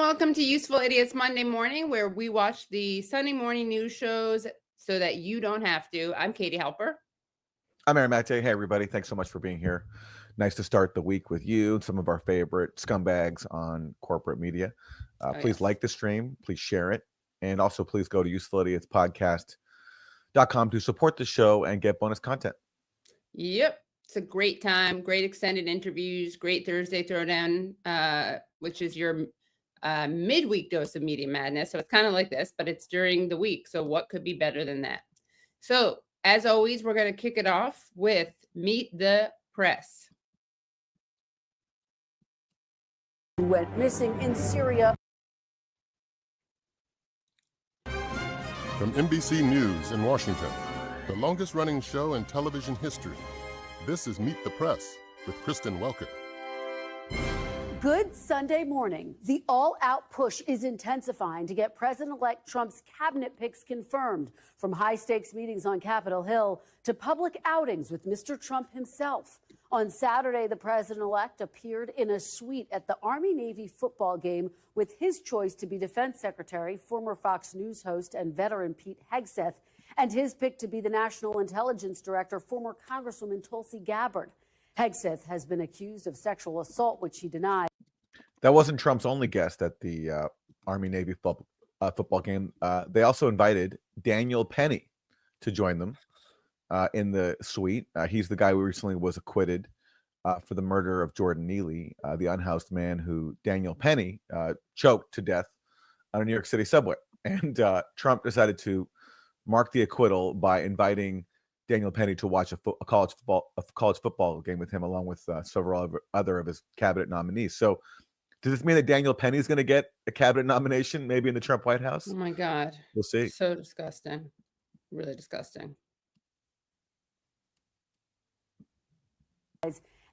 welcome to Useful Idiots Monday Morning, where we watch the Sunday morning news shows so that you don't have to. I'm Katie Halper. I'm Aaron Maté. Hey, everybody. Thanks so much for being here. Nice to start the week with you and some of our favorite scumbags on corporate media. Please like the stream. Please share it. And also, please go to usefulidiotspodcast.com to support the show and get bonus content. Yep. It's a great time. Great extended interviews. Great Thursday Throwdown, which is your midweek dose of Media Madness. So it's kind of like this, but it's during the week. So what could be better than that? So as always, we're going to kick it off with Meet the Press. Went missing in Syria. From NBC News in Washington, the longest running show in television history, this is Meet the Press with Kristen Welker. Good Sunday morning. The all-out push is intensifying to get President-elect Trump's cabinet picks confirmed, from high-stakes meetings on Capitol Hill to public outings with Mr. Trump himself. On Saturday, the president-elect appeared in a suite at the Army-Navy football game with his choice to be Defense Secretary, former Fox News host and veteran Pete Hegseth, and his pick to be the National Intelligence Director, former Congresswoman Tulsi Gabbard. Hegseth has been accused of sexual assault, which he denied. That wasn't Trump's only guest at the Army-Navy football game. They also invited Daniel Penny to join them in the suite. He's the guy who recently was acquitted for the murder of Jordan Neely, the unhoused man who Daniel Penny choked to death on a New York City subway. And Trump decided to mark the acquittal by inviting Daniel Penny to watch a college football game with him, along with several other of his cabinet nominees. So does this mean that Daniel Penny is going to get a cabinet nomination, maybe in the Trump White House? Oh, my God. We'll see. So disgusting. Really disgusting.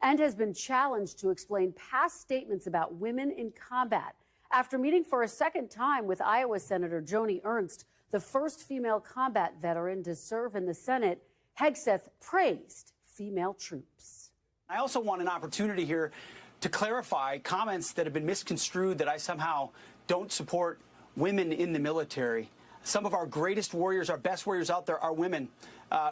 And has been challenged to explain past statements about women in combat. After meeting for a second time with Iowa Senator Joni Ernst, the first female combat veteran to serve in the Senate, Hegseth praised female troops. I also want an opportunity here to clarify comments that have been misconstrued that I somehow don't support women in the military. Some of our greatest warriors, our best warriors out there are women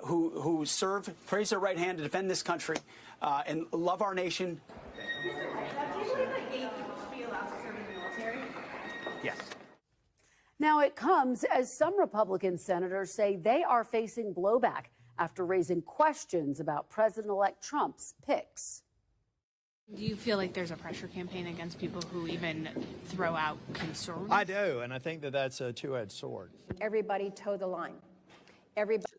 who serve, raise their right hand to defend this country and love our nation. Yes. Now it comes as some Republican senators say they are facing blowback after raising questions about President-elect Trump's picks. Do you feel like there's a pressure campaign against people who even throw out concerns? I do, and I think that that's a two-edged sword. Everybody toe the line. Everybody.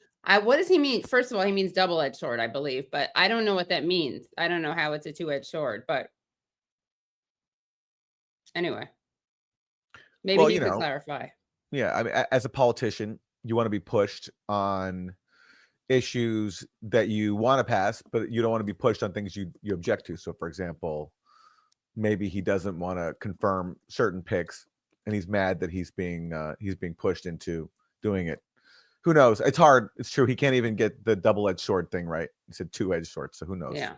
What does he mean? First of all, he means double-edged sword, I believe, but I don't know what that means. I don't know how it's a two-edged sword, but anyway, maybe he could clarify. Yeah, I mean, as a politician, you want to be pushed on issues that you want to pass, but you don't want to be pushed on things you object to. So, for example, maybe he doesn't want to confirm certain picks, and he's mad that he's being pushed into doing it. Who knows? It's hard. It's true. He can't even get the double-edged sword thing right. He said two-edged sword. So who knows? Yeah.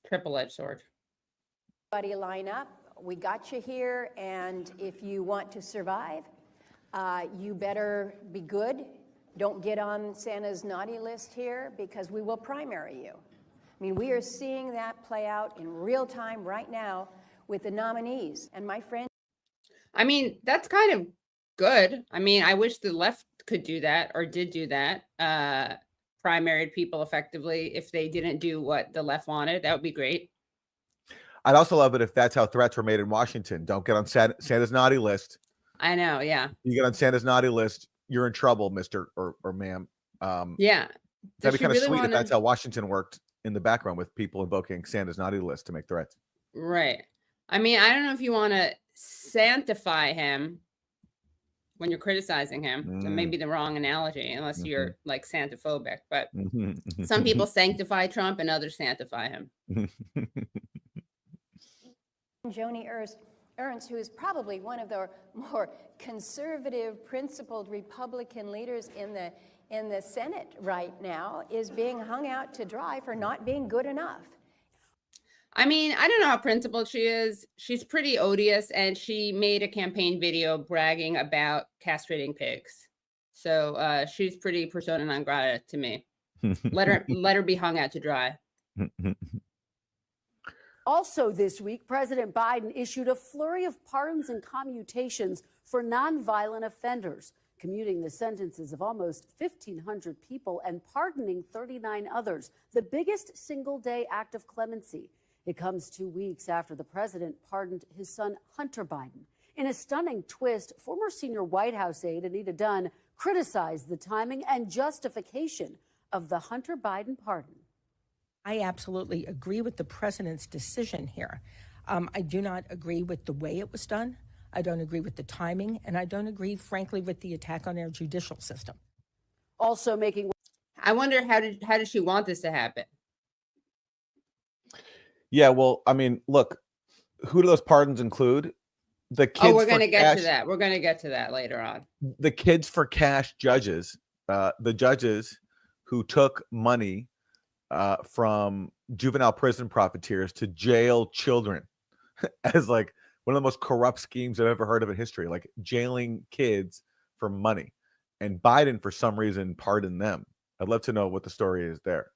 Triple-edged sword. Everybody line up. We got you here, and if you want to survive, you better be good. Don't get on Santa's naughty list here, because we will primary you. I mean, we are seeing that play out in real time right now with the nominees. And my friend. I mean, that's kind of good. I mean, I wish the left could do that or did do that. Primaried people effectively if they didn't do what the left wanted. That would be great. I'd also love it if that's how threats were made in Washington. Don't get on Santa's naughty list. I know, yeah. You get on Santa's naughty list, you're in trouble, Mr. or ma'am. Yeah. That'd be kind of sweet if that's how Washington worked in the background, with people invoking Santa's naughty list to make threats. Right. I mean, I don't know if you want to sanctify him when you're criticizing him. That may be the wrong analogy, unless you're like Santa-phobic. But some people sanctify Trump and others sanctify him. Joni Ernst, who is probably one of the more conservative, principled Republican leaders in the Senate right now, is being hung out to dry for not being good enough. I mean, I don't know how principled she is. She's pretty odious, and she made a campaign video bragging about castrating pigs. So she's pretty persona non grata to me. Let her be hung out to dry. Also this week, President Biden issued a flurry of pardons and commutations for nonviolent offenders, commuting the sentences of almost 1,500 people and pardoning 39 others, the biggest single-day act of clemency. It comes 2 weeks after the president pardoned his son, Hunter Biden. In a stunning twist, former senior White House aide Anita Dunn criticized the timing and justification of the Hunter Biden pardon. I absolutely agree with the president's decision here. I do not agree with the way it was done. I don't agree with the timing, and I don't agree, frankly, with the attack on our judicial system. Also making. I wonder how did she want this to happen? Yeah, well, I mean, look, who do those pardons include? The kids. Oh, we're going to get to that. We're going to get to that later on. The kids for cash judges, the judges who took money from juvenile prison profiteers to jail children as like one of the most corrupt schemes I've ever heard of in history, like jailing kids for money. And Biden, for some reason, pardoned them. I'd love to know what the story is there.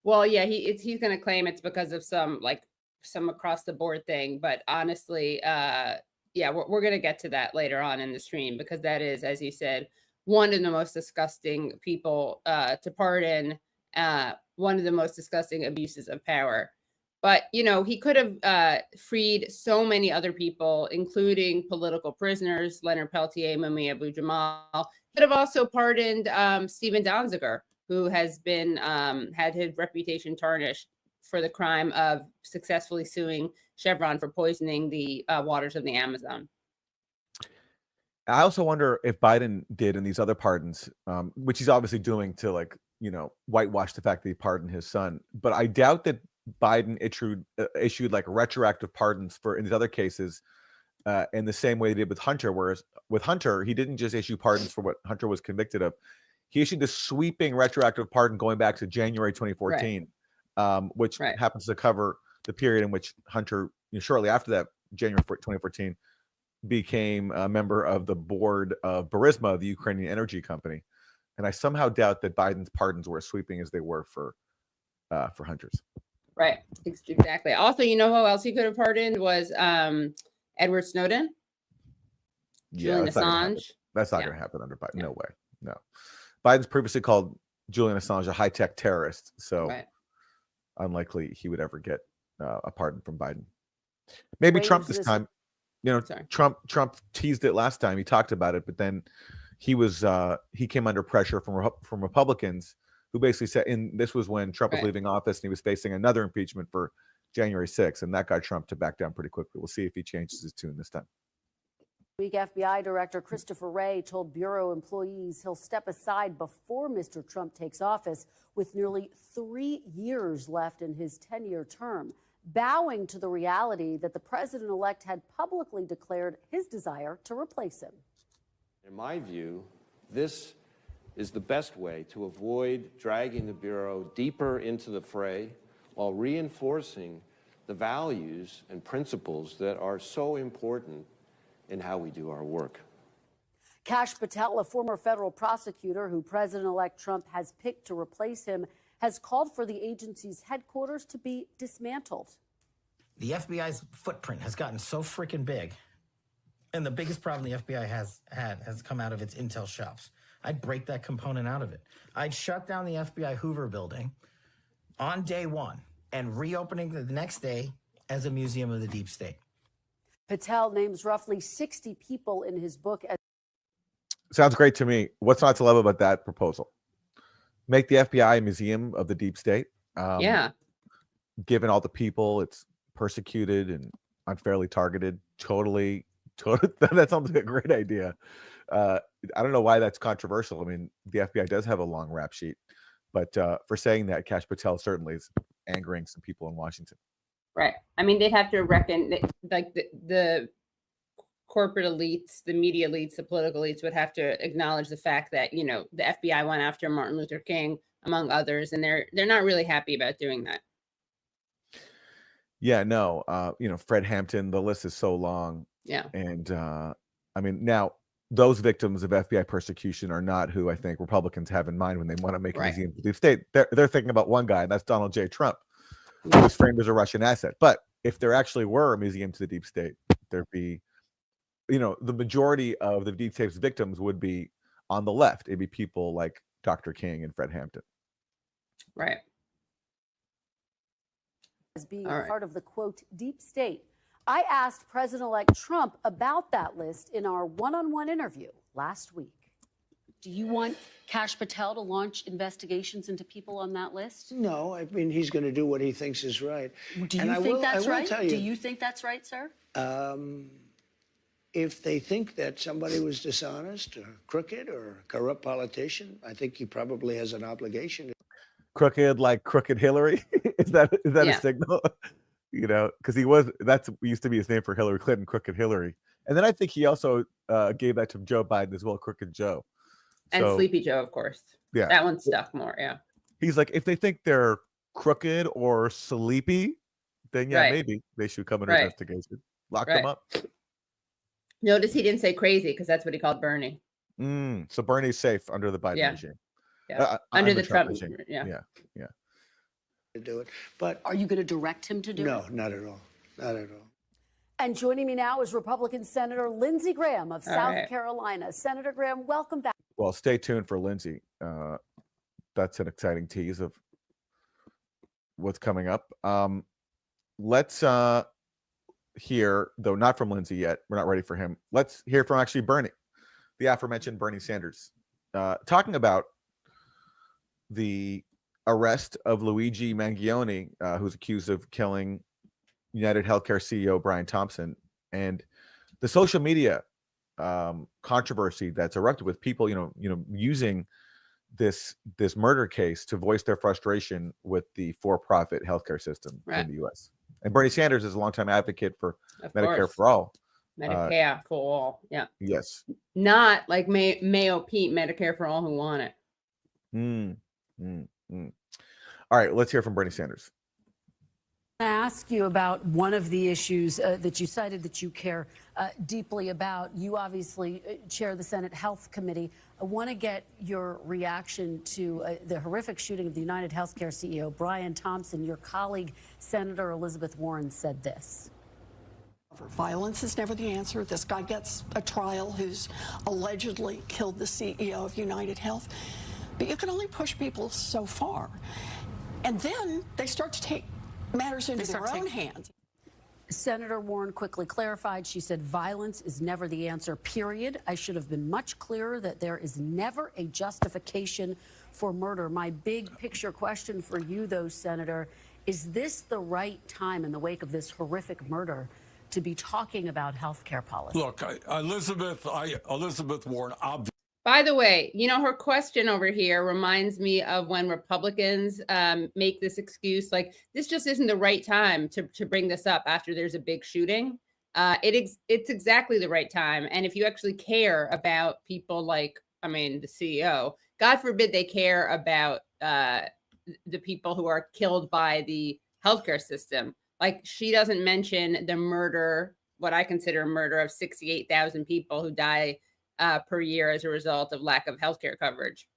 Well, yeah, he's going to claim it's because of some across the board thing. But honestly, yeah, we're going to get to that later on in the stream, because that is, as you said, one of the most disgusting people to pardon, one of the most disgusting abuses of power. But, you know, he could have freed so many other people, including political prisoners, Leonard Peltier, Mumia Abu-Jamal. Could have also pardoned Stephen Donziger, who has been had his reputation tarnished for the crime of successfully suing Chevron for poisoning the waters of the Amazon. I also wonder if Biden did in these other pardons, which he's obviously doing to, like, you know, whitewash the fact that he pardoned his son. But I doubt that Biden issued like retroactive pardons for in these other cases in the same way he did with Hunter. Whereas with Hunter, he didn't just issue pardons for what Hunter was convicted of. He issued a sweeping retroactive pardon going back to January 2014, which happens to cover the period in which Hunter, shortly after that, January 2014, became a member of the board of Burisma, the Ukrainian energy company. And I somehow doubt that Biden's pardons were as sweeping as they were for Hunter's. Right, exactly. Also, you know who else he could have pardoned was Edward Snowden, Julian Assange. That's not going to happen under Biden. No way. No. Biden's previously called Julian Assange a high-tech terrorist, so unlikely he would ever get a pardon from Biden. Maybe Trump this time. You know, Trump teased it last time. He talked about it, but then he came under pressure from Republicans who basically said, and this was when Trump was leaving office and he was facing another impeachment for January 6th, and that got Trump to back down pretty quickly. We'll see if he changes his tune this time. Week, FBI Director Christopher Wray told Bureau employees he'll step aside before Mr. Trump takes office, with nearly 3 years left in his 10-year term, bowing to the reality that the president-elect had publicly declared his desire to replace him. In my view, this is the best way to avoid dragging the Bureau deeper into the fray while reinforcing the values and principles that are so important in how we do our work. Kash Patel, a former federal prosecutor who President-elect Trump has picked to replace him, has called for the agency's headquarters to be dismantled. The FBI's footprint has gotten so freaking big, and the biggest problem the FBI has come out of its intel shops. I'd break that component out of it. I'd shut down the FBI Hoover building on day one and reopening the next day as a museum of the deep state. Patel names roughly 60 people in his book as. Sounds great to me. What's not to love about that proposal? Make the FBI a museum of the deep state. Given all the people it's persecuted and unfairly targeted, totally. That sounds like a great idea. I don't know why that's controversial. I mean, the FBI does have a long rap sheet, but for saying that, Kash Patel certainly is angering some people in Washington. Right. I mean, they'd have to reckon, like the corporate elites, the media elites, the political elites would have to acknowledge the fact that, you know, the FBI went after Martin Luther King, among others, and they're not really happy about doing that. Yeah, no, Fred Hampton, the list is so long. Yeah. And I mean, now those victims of FBI persecution are not who I think Republicans have in mind when they want to make a Right. museum to the deep state. They're thinking about one guy, and that's Donald J. Trump, who was framed as a Russian asset. But if there actually were a museum to the deep state, there'd be, the majority of the deep state's victims would be on the left. It'd be people like Dr. King and Fred Hampton. Right. As being All right. part of the, quote, deep state. I asked President-elect Trump about that list in our one-on-one interview last week. Do you want Kash Patel to launch investigations into people on that list? No, I mean, he's going to do what he thinks is right. Do you And I think will- that's I will right? tell you, Do you think that's right, sir? if they think that somebody was dishonest or crooked or a corrupt politician, I think he probably has an obligation. Crooked, like Crooked Hillary? is that Yeah. a signal? Because that used to be his name for Hillary Clinton, Crooked Hillary. And then I think he also gave that to Joe Biden as well, Crooked Joe. And So, Sleepy Joe, of course. Yeah. That one stuck more. Yeah. He's like, if they think they're crooked or sleepy, then yeah, Right. maybe they should come under Right. investigation. Lock Right. them up. Notice he didn't say crazy because that's what he called Bernie. So Bernie's safe under the Biden Yeah. regime. Yeah. Under the Trump. regime. Yeah. Yeah. To do it, but Are you going to direct him to do no, it? not at all, not at all. And joining me now is Republican Senator Lindsey Graham of All South right. Carolina. Senator Graham, welcome back. Well, stay tuned for Lindsey. That's an exciting tease of what's coming up. Let's hear, though not from Lindsey yet. We're not ready for him. Let's hear from actually Bernie, the aforementioned Bernie Sanders, talking about the arrest of Luigi Mangione, who's accused of killing United Healthcare CEO Brian Thompson, and the social media controversy that's erupted with people, using this murder case to voice their frustration with the for-profit healthcare system Right. in the U.S. And Bernie Sanders is a longtime advocate for Of Medicare course. for all. Medicare for all. Yeah. Yes. Not like Mayo Pete, Medicare for all who want it. All right, let's hear from Bernie Sanders. I ask you about one of the issues that you cited that you care deeply about. You obviously chair the Senate Health Committee. I want to get your reaction to the horrific shooting of the United Healthcare CEO, Brian Thompson. Your colleague, Senator Elizabeth Warren, said this. Violence is never the answer. This guy gets a trial who's allegedly killed the CEO of United Health. But you can only push people so far. And then they start to take matters into their own hands. Senator Warren quickly clarified. She said violence is never the answer, period. I should have been much clearer that there is never a justification for murder. My big picture question for you, though, Senator, is this the right time in the wake of this horrific murder to be talking about health care policy? Look, Elizabeth Warren, obviously. By the way, her question over here reminds me of when Republicans make this excuse, like this just isn't the right time to bring this up after there's a big shooting. It's exactly the right time. And if you actually care about people like, the CEO, God forbid they care about the people who are killed by the healthcare system. Like she doesn't mention the murder, what I consider a murder of 68,000 people who die per year as a result of lack of healthcare coverage.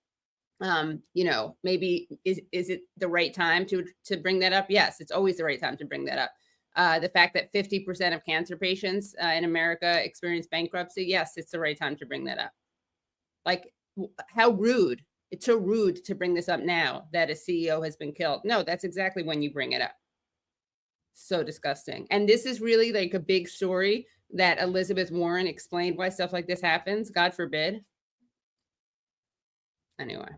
Maybe is it the right time to bring that up? Yes, it's always the right time to bring that up. The fact that 50% of cancer patients in America experience bankruptcy, yes, it's the right time to bring that up. Like, how rude. It's so rude to bring this up now that a CEO has been killed. No, that's exactly when you bring it up. So disgusting. And this is really like a big story that Elizabeth Warren explained why stuff like this happens. God forbid. Anyway.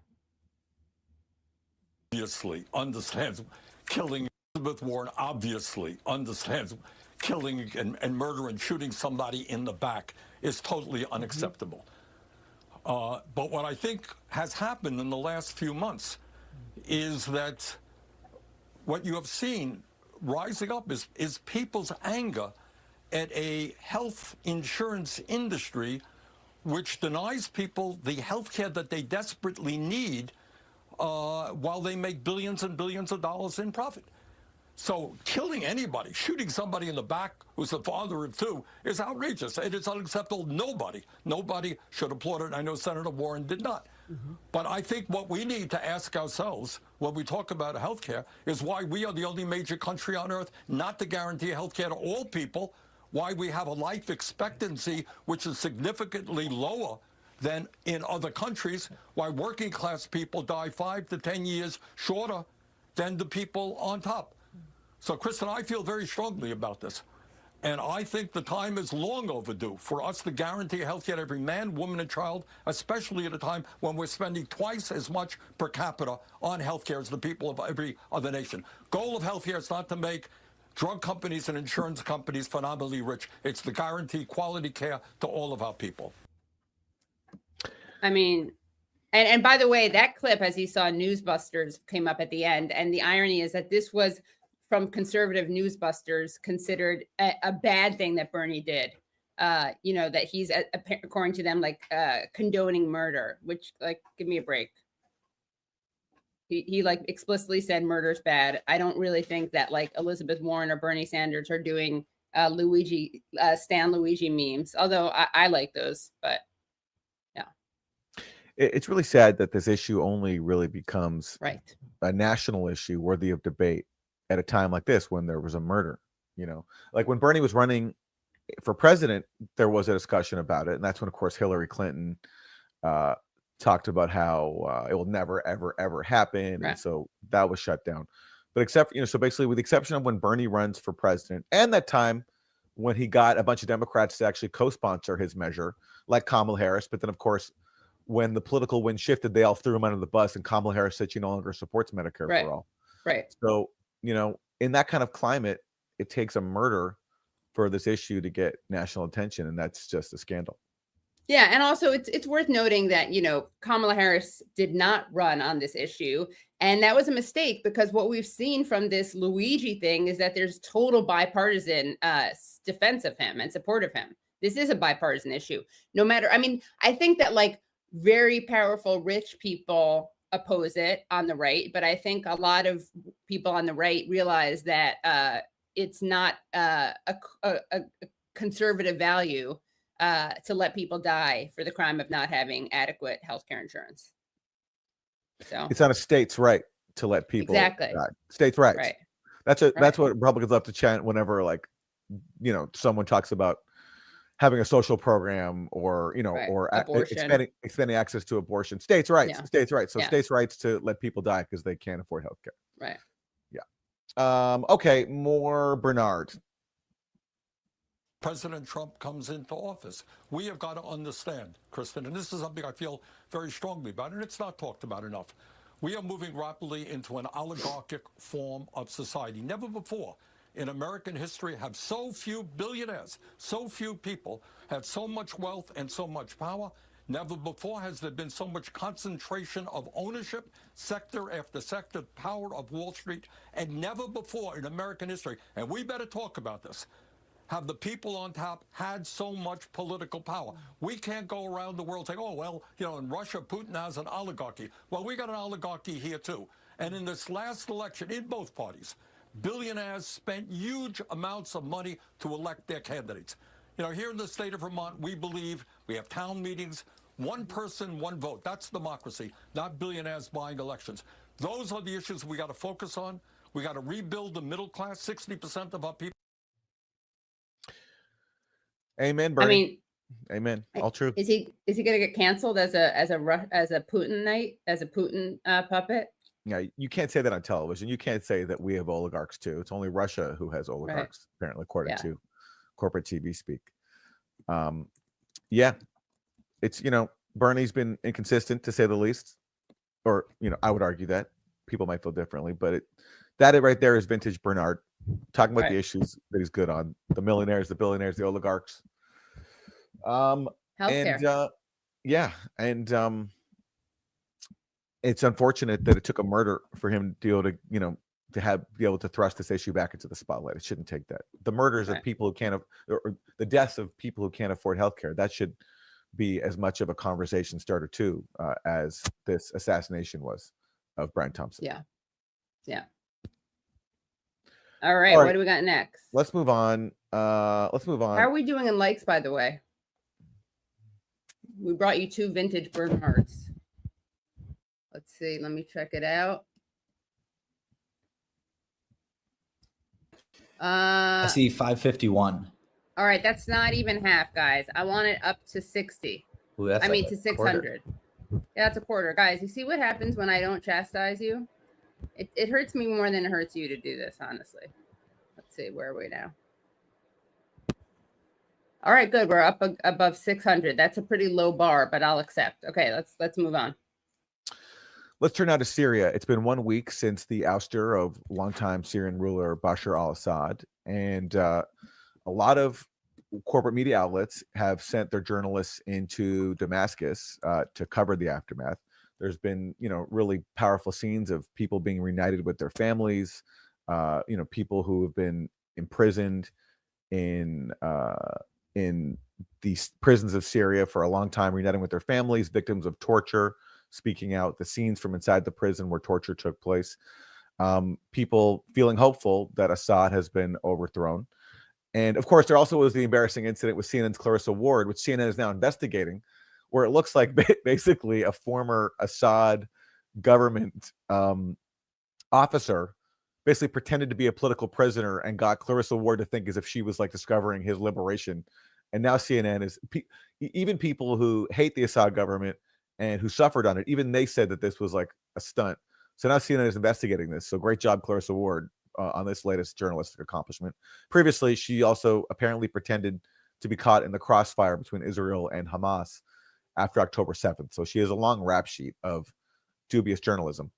Obviously understands killing. Elizabeth Warren obviously understands killing and murder and shooting somebody in the back is totally unacceptable. But what I think has happened in the last few months is that what you have seen rising up is people's anger at a health insurance industry which denies people the health care that they desperately need while they make billions and billions of dollars in profit. So killing anybody, shooting somebody in the back who's the father of two is outrageous. It is unacceptable. Nobody should applaud it. I know Senator Warren did not. But I think what we need to ask ourselves when we talk about health care is why we are the only major country on earth not to guarantee health care to all people, why we have a life expectancy which is significantly lower than in other countries, why working class people die 5 to 10 years shorter than the people on top. So, Kristen, I feel very strongly about this. And I think the time is long overdue for us to guarantee health care to every man, woman, and child, especially at a time when we're spending twice as much per capita on health care as the people of every other nation. Goal of health care is not to make drug companies and insurance companies phenomenally rich. It's to guarantee quality care to all of our people. I mean, and by the way, that clip, as you saw, Newsbusters came up at the end. And the irony is that this was from conservative Newsbusters considered a bad thing that Bernie did. That he's, according to them, like condoning murder, which, like, give me a break. He like explicitly said murder's bad. I don't really think that like Elizabeth Warren or Bernie Sanders are doing Stan Luigi memes, although I like those, but yeah. It's really sad that this issue only really becomes a national issue worthy of debate at a time like this when there was a murder. Like when Bernie was running for president, there was a discussion about it, and that's when, of course, Hillary Clinton talked about how it will never, ever, ever happen, and so that was shut down. But so basically, with the exception of when Bernie runs for president, and that time when he got a bunch of Democrats to actually co-sponsor his measure, like Kamala Harris, but then, of course, when the political wind shifted, they all threw him under the bus, and Kamala Harris said she no longer supports Medicare for all. Right. So, in that kind of climate, it takes a murder for this issue to get national attention, and that's just a scandal. Yeah, and also it's worth noting that, Kamala Harris did not run on this issue, and that was a mistake because what we've seen from this Luigi thing is that there's total bipartisan defense of him and support of him. This is a bipartisan issue. I think that like very powerful rich people oppose it on the right, but I think a lot of people on the right realize that it's not a conservative value to let people die for the crime of not having adequate healthcare insurance. So it's not a state's right to let people die. States' rights. Right. That's what Republicans love to chant whenever, like, someone talks about having a social program or expanding access to abortion. States' rights. States' rights. So states' rights to let people die because they can't afford healthcare. Right. Yeah. Okay. More Bernard. President Trump comes into office. We have got to understand, Kristen, and this is something I feel very strongly about, and it's not talked about enough. We are moving rapidly into an oligarchic form of society. Never before in American history have so few billionaires, so few people had so much wealth and so much power. Never before has there been so much concentration of ownership, sector after sector, power of Wall Street, and never before in American history, and we better talk about this, have the people on top had so much political power. We can't go around the world saying, oh, well, in Russia, Putin has an oligarchy. Well, we got an oligarchy here, too. And in this last election, in both parties, billionaires spent huge amounts of money to elect their candidates. Here in the state of Vermont, we believe we have town meetings, one person, one vote. That's democracy, not billionaires buying elections. Those are the issues we got to focus on. We got to rebuild the middle class. 60% of our people. Amen, Bernie. Amen. All true. Is he going to get canceled as a Putin puppet? Yeah, you can't say that on television. You can't say that we have oligarchs too. It's only Russia who has oligarchs, apparently, according to corporate TV speak. Yeah, it's Bernie's been inconsistent to say the least, or I would argue that people might feel differently, but that right there is vintage Bernard talking about the issues that he's good on: the millionaires, the billionaires, the oligarchs. Healthcare. It's unfortunate that it took a murder for him to be able to, be able to thrust this issue back into the spotlight. It shouldn't take that. The murders of people who can't, or the deaths of people who can't afford healthcare, that should be as much of a conversation starter too, as this assassination was of Brian Thompson. Yeah. All right, what do we got next? Let's move on. How are we doing in likes, by the way? We brought you 2 vintage Bernards. Let's see. Let me check it out. I see 551. All right, that's not even half, guys. I want it up to 60. Ooh, that's like to a 600. Yeah, that's a quarter. Guys, you see what happens when I don't chastise you? It hurts me more than it hurts you to do this, honestly. Let's see, where are we now? All right, good. We're up above 600. That's a pretty low bar, but I'll accept. Okay, let's move on. Let's turn now to Syria. It's been 1 week since the ouster of longtime Syrian ruler Bashar al-Assad, and a lot of corporate media outlets have sent their journalists into Damascus to cover the aftermath. There's been, really powerful scenes of people being reunited with their families, people who have been imprisoned in these prisons of Syria for a long time, reuniting with their families, victims of torture, speaking out, the scenes from inside the prison where torture took place, people feeling hopeful that Assad has been overthrown. And of course, there also was the embarrassing incident with CNN's Clarissa Ward, which CNN is now investigating, where it looks like basically a former Assad government officer basically pretended to be a political prisoner and got Clarissa Ward to think as if she was like discovering his liberation. And now CNN is, even people who hate the Assad government and who suffered on it, even they said that this was like a stunt. So now CNN is investigating this. So great job, Clarissa Ward, on this latest journalistic accomplishment. Previously, she also apparently pretended to be caught in the crossfire between Israel and Hamas after October 7th. So she has a long rap sheet of dubious journalism.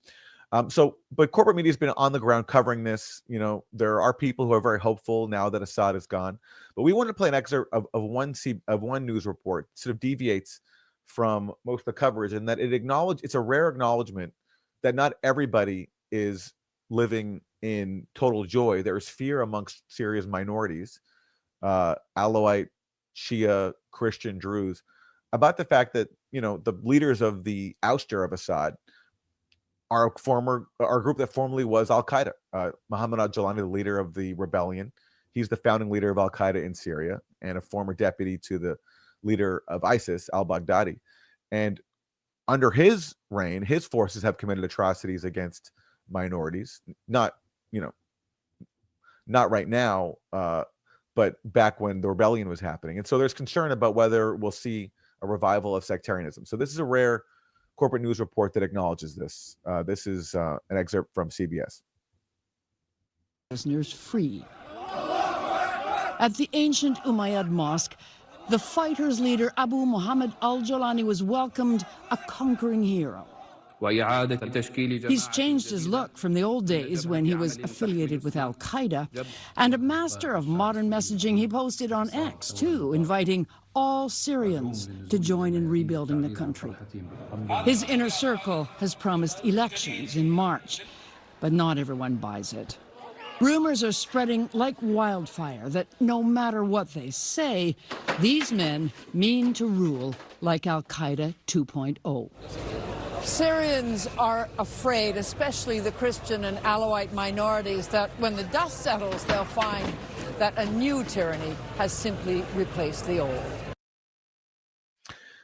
But corporate media has been on the ground covering this. There are people who are very hopeful now that Assad is gone. But we wanted to play an excerpt of one news report, sort of deviates from most of the coverage, and that it's a rare acknowledgement that not everybody is living in total joy. There is fear amongst Syria's minorities, Alawite, Shia, Christian, Druze, about the fact that the leaders of the ouster of Assad are a group that formerly was Al-Qaeda. Mohammed al-Jawlani, the leader of the rebellion, he's the founding leader of Al-Qaeda in Syria and a former deputy to the leader of ISIS, al-Baghdadi. And under his reign, his forces have committed atrocities against minorities. Not right now, but back when the rebellion was happening. And so there's concern about whether we'll see a revival of sectarianism. So this is a rare corporate news report that acknowledges this. This is an excerpt from CBS. Prisoners free. At the ancient Umayyad Mosque, the fighters' leader Abu Muhammad al-Jawlani was welcomed a conquering hero. He's changed his look from the old days when he was affiliated with Al-Qaeda, and a master of modern messaging, he posted on X, too, inviting all Syrians to join in rebuilding the country. His inner circle has promised elections in March, but not everyone buys it. Rumors are spreading like wildfire that no matter what they say, these men mean to rule like Al-Qaeda 2.0. Syrians are afraid, especially the Christian and Alawite minorities, that when the dust settles, they'll find that a new tyranny has simply replaced the old.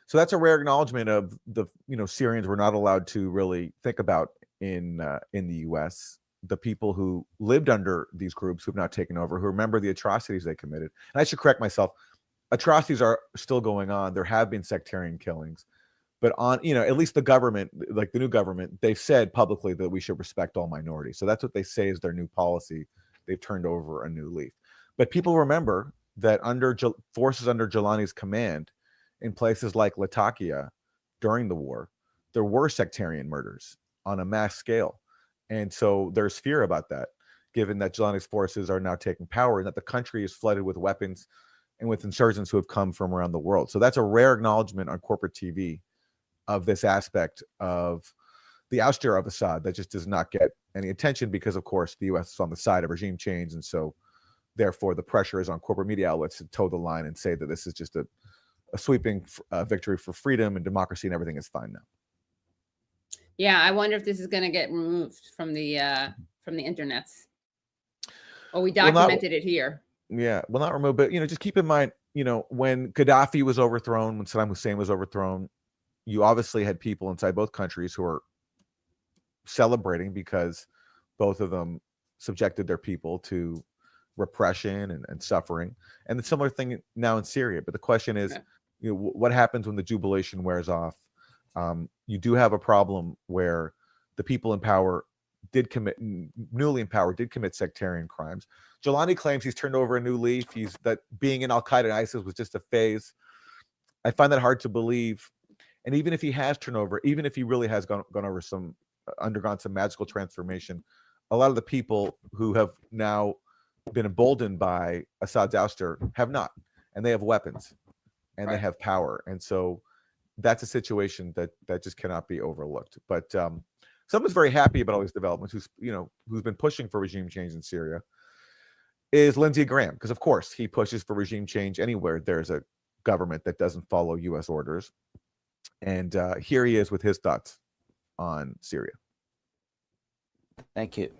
So that's a rare acknowledgement of the Syrians were not allowed to really think about in the U.S. The people who lived under these groups who have not taken over, who remember the atrocities they committed. And I should correct myself. Atrocities are still going on. There have been sectarian killings. But at least the government, like the new government, they've said publicly that we should respect all minorities. So that's what they say is their new policy. They've turned over a new leaf. But people remember that under forces under Jawlani's command in places like Latakia during the war, there were sectarian murders on a mass scale. And so there's fear about that, given that Jawlani's forces are now taking power and that the country is flooded with weapons and with insurgents who have come from around the world. So that's a rare acknowledgement on corporate TV of this aspect of the ouster of Assad that just does not get any attention because, of course, the U.S. is on the side of regime change. And so, therefore, the pressure is on corporate media outlets to toe the line and say that this is just a sweeping victory for freedom and democracy and everything is fine now. Yeah, I wonder if this is going to get removed from the internets. Well, we Well, not- documented it here. Yeah, well, not remote, but just keep in mind, when Gaddafi was overthrown, when Saddam Hussein was overthrown, you obviously had people inside both countries who were celebrating because both of them subjected their people to repression and suffering. And the similar thing now in Syria. But the question is, what happens when the jubilation wears off? You do have a problem where the people in power newly in power did commit sectarian crimes. Jolani claims he's turned over a new leaf. That being in Al-Qaeda and ISIS was just a phase. I find that hard to believe. And even if he has turned over, even if he really has undergone some magical transformation, a lot of the people who have now been emboldened by Assad's ouster have not, and they have weapons and they have power. And so that's a situation that just cannot be overlooked. But someone's very happy about all these developments, who's been pushing for regime change in Syria, is Lindsey Graham, because of course he pushes for regime change anywhere there's a government that doesn't follow U.S. orders. And here he is with his thoughts on Syria. Thank you.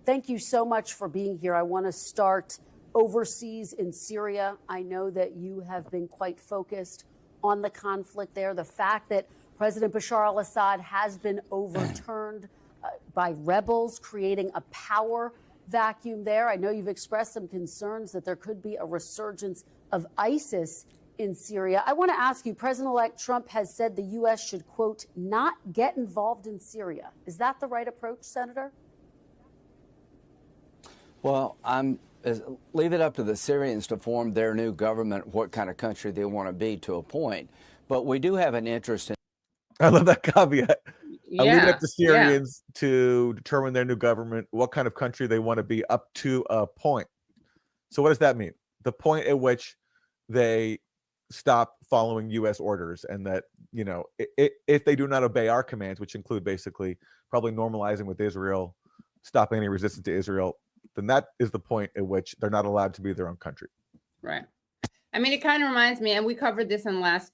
Thank you so much for being here. I want to start overseas in Syria. I know that you have been quite focused on the conflict there. The fact that President Bashar al-Assad has been overturned by rebels, creating a power vacuum there. I know you've expressed some concerns that there could be a resurgence of ISIS in Syria. I want to ask you, President-elect Trump has said the U.S. should, quote, not get involved in Syria. Is that the right approach, Senator? Well, leave it up to the Syrians to form their new government, what kind of country they want to be to a point. But we do have an interest in. I love that caveat. Yeah, I leave it up to Syrians to determine their new government, what kind of country they want to be up to a point. So what does that mean? The point at which they stop following U.S. orders, and that, if they do not obey our commands, which include basically probably normalizing with Israel, stopping any resistance to Israel, then that is the point at which they're not allowed to be their own country. Right. I mean, it kind of reminds me, and we covered this in last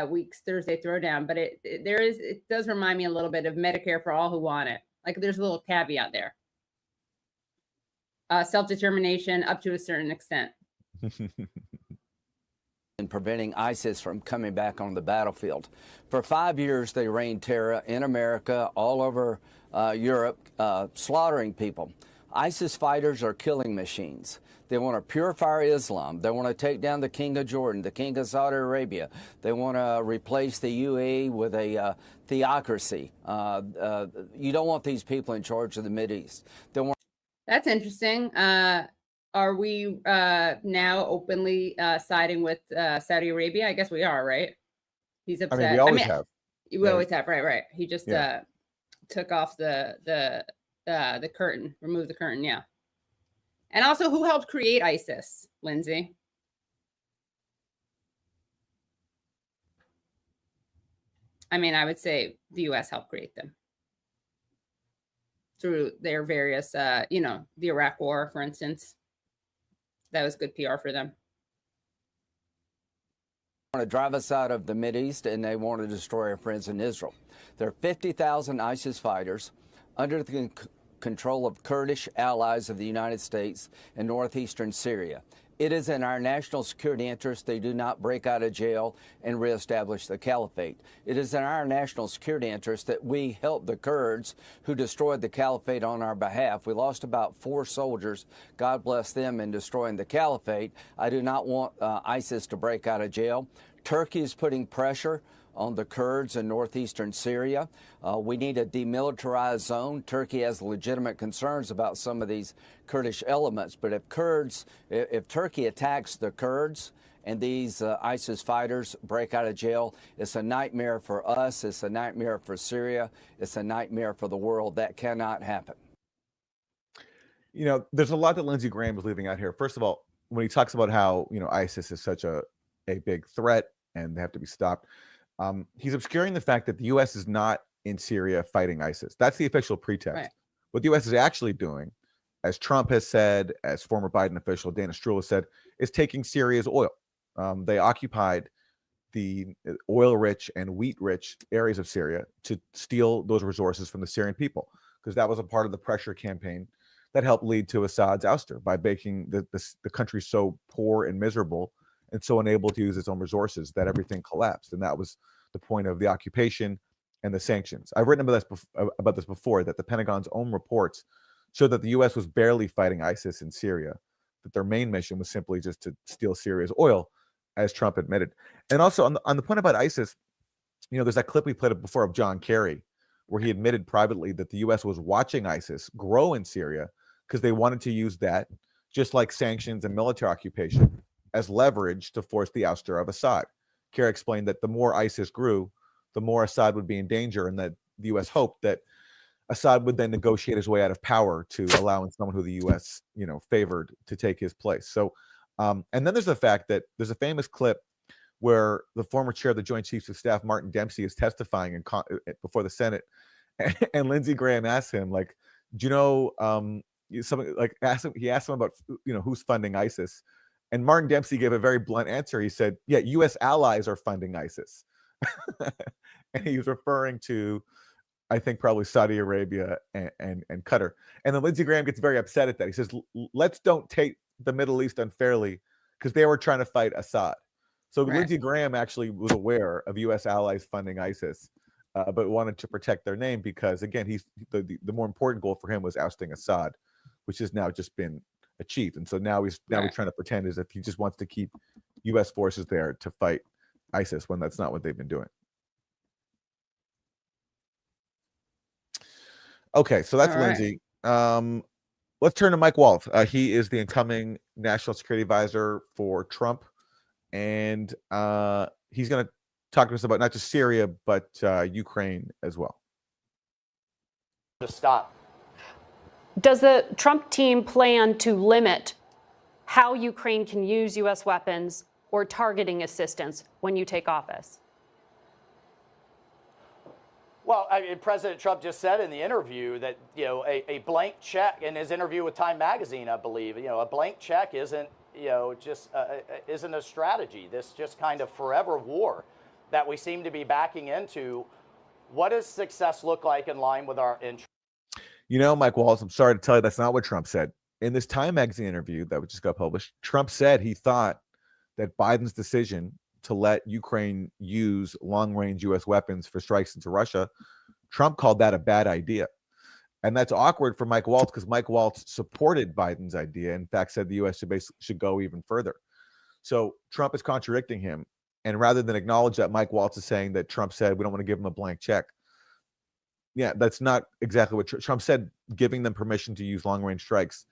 week's Thursday Throwdown, but it does remind me a little bit of Medicare for all who want it. Like, there's a little caveat there. Self-determination up to a certain extent. In preventing ISIS from coming back on the battlefield. For 5 years, they reigned terror in America, all over Europe, slaughtering people. ISIS fighters are killing machines. They want to purify Islam. They want to take down the King of Jordan, the King of Saudi Arabia. They want to replace the UAE with a theocracy. You don't want these people in charge of the Mideast. That's interesting. Are we now openly siding with Saudi Arabia? I guess we are, right? He's upset. I mean, we always have. We always have, right. He just took off the curtain, removed the curtain, yeah. And also, who helped create ISIS, Lindsay? I mean, I would say the U.S. helped create them through their various, the Iraq War, for instance. That was good PR for them. Want to drive us out of the Mideast, and they want to destroy our friends in Israel. There are 50,000 ISIS fighters under the control of Kurdish allies of the United States in northeastern Syria. It is in our national security interest they do not break out of jail and reestablish the caliphate. It is in our national security interest that we help the Kurds who destroyed the caliphate on our behalf. We lost about 4 soldiers, God bless them, in destroying the caliphate. I do not want ISIS to break out of jail. Turkey is putting pressure on the Kurds in northeastern Syria. We need a demilitarized zone. Turkey has legitimate concerns about some of these Kurdish elements, but if Turkey attacks the Kurds and these ISIS fighters break out of jail, it's a nightmare for us, it's a nightmare for Syria, it's a nightmare for the world. That cannot happen. There's a lot that Lindsey Graham is leaving out here. First of all, when he talks about how, ISIS is such a big threat and they have to be stopped, he's obscuring the fact that the U.S. is not in Syria fighting ISIS. That's the official pretext. Right. What the U.S. is actually doing, as Trump has said, as former Biden official Dana Stroul has said, is taking Syria's oil. They occupied the oil-rich and wheat-rich areas of Syria to steal those resources from the Syrian people, because that was a part of the pressure campaign that helped lead to Assad's ouster by making the country so poor and miserable and so unable to use its own resources that everything collapsed. And that was the point of the occupation and the sanctions. I've written about this before, that the Pentagon's own reports showed that the U.S. was barely fighting ISIS in Syria, that their main mission was simply just to steal Syria's oil, as Trump admitted. And also on the point about ISIS, there's that clip we played up before of John Kerry, where he admitted privately that the U.S. was watching ISIS grow in Syria because they wanted to use that, just like sanctions and military occupation, as leverage to force the ouster of Assad. Kerry explained that the more ISIS grew, the more Assad would be in danger, and that the U.S. hoped that Assad would then negotiate his way out of power to allowing someone who the U.S. favored to take his place. So, and then there's the fact that there's a famous clip where the former chair of the Joint Chiefs of Staff, Martin Dempsey, is testifying before the Senate, and Lindsey Graham asks him, like, do you know, something like he asked him about, who's funding ISIS, and Martin Dempsey gave a very blunt answer. He said, "Yeah, U.S. allies are funding ISIS," and he was referring to, I think, probably Saudi Arabia and Qatar. And then Lindsey Graham gets very upset at that. He says, "Let's don't take the Middle East unfairly, because they were trying to fight Assad." So right. Lindsey Graham actually was aware of U.S. allies funding ISIS, but wanted to protect their name because, again, the more important goal for him was ousting Assad, which has now just been achieved. And so now he's trying to pretend as if he just wants to keep U.S. forces there to fight ISIS, when that's not what they've been doing. Okay, so that's Lindsey. Let's turn to Mike Waltz. He is the incoming National Security Advisor for Trump, and he's going to talk to us about not just Syria, but Ukraine as well. To stop. Does the Trump team plan to limit how Ukraine can use U.S. weapons or targeting assistance when you take office? Well, I mean, President Trump just said in the interview that, a blank check, in his interview with Time Magazine, I believe, a blank check isn't, isn't a strategy. This just kind of forever war that we seem to be backing into. What does success look like in line with our interests? Mike Waltz, I'm sorry to tell you, that's not what Trump said. In this Time Magazine interview that just got published, Trump said he thought that Biden's decision to let Ukraine use long-range U.S. weapons for strikes into Russia, Trump called that a bad idea. And that's awkward for Mike Waltz, because Mike Waltz supported Biden's idea. In fact, said the U.S. should go even further. So Trump is contradicting him. And rather than acknowledge that, Mike Waltz is saying that Trump said we don't want to give him a blank check. Yeah, that's not exactly what Trump said. Giving them permission to use long-range strikes,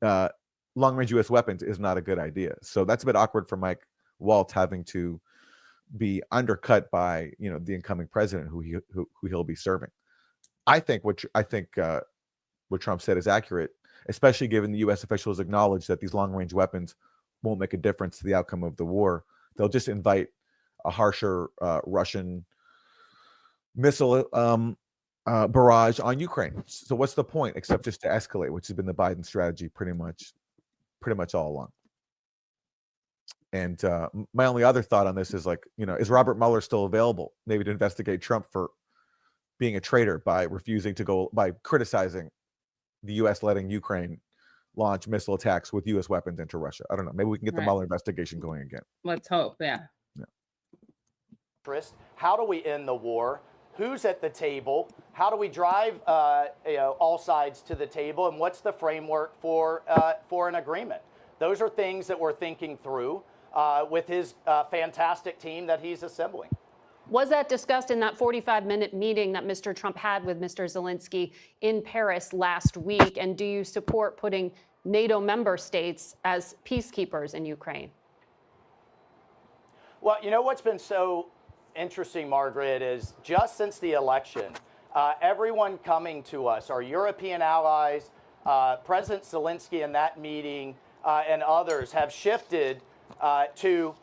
long-range U.S. weapons, is not a good idea. So that's a bit awkward for Mike Waltz, having to be undercut by the incoming president who he'll be serving. I think what Trump said is accurate, especially given the U.S. officials acknowledge that these long-range weapons won't make a difference to the outcome of the war. They'll just invite a harsher Russian missile barrage on Ukraine. So what's the point except just to escalate, which has been the Biden strategy pretty much all along. And my only other thought on this is, is Robert Mueller still available, maybe to investigate Trump for being a traitor by criticizing the U.S. letting Ukraine launch missile attacks with U.S. weapons into Russia? I don't know. Maybe we can get the Mueller investigation going again. Let's hope. Yeah. How do we end the war? Who's at the table? How do we drive all sides to the table? And what's the framework for an agreement? Those are things that we're thinking through with his fantastic team that he's assembling. Was that discussed in that 45-minute meeting that Mr. Trump had with Mr. Zelensky in Paris last week? And do you support putting NATO member states as peacekeepers in Ukraine? Well, what's been so interesting, Margaret, is just since the election, everyone coming to us, our European allies, President Zelensky in that meeting, and others have shifted to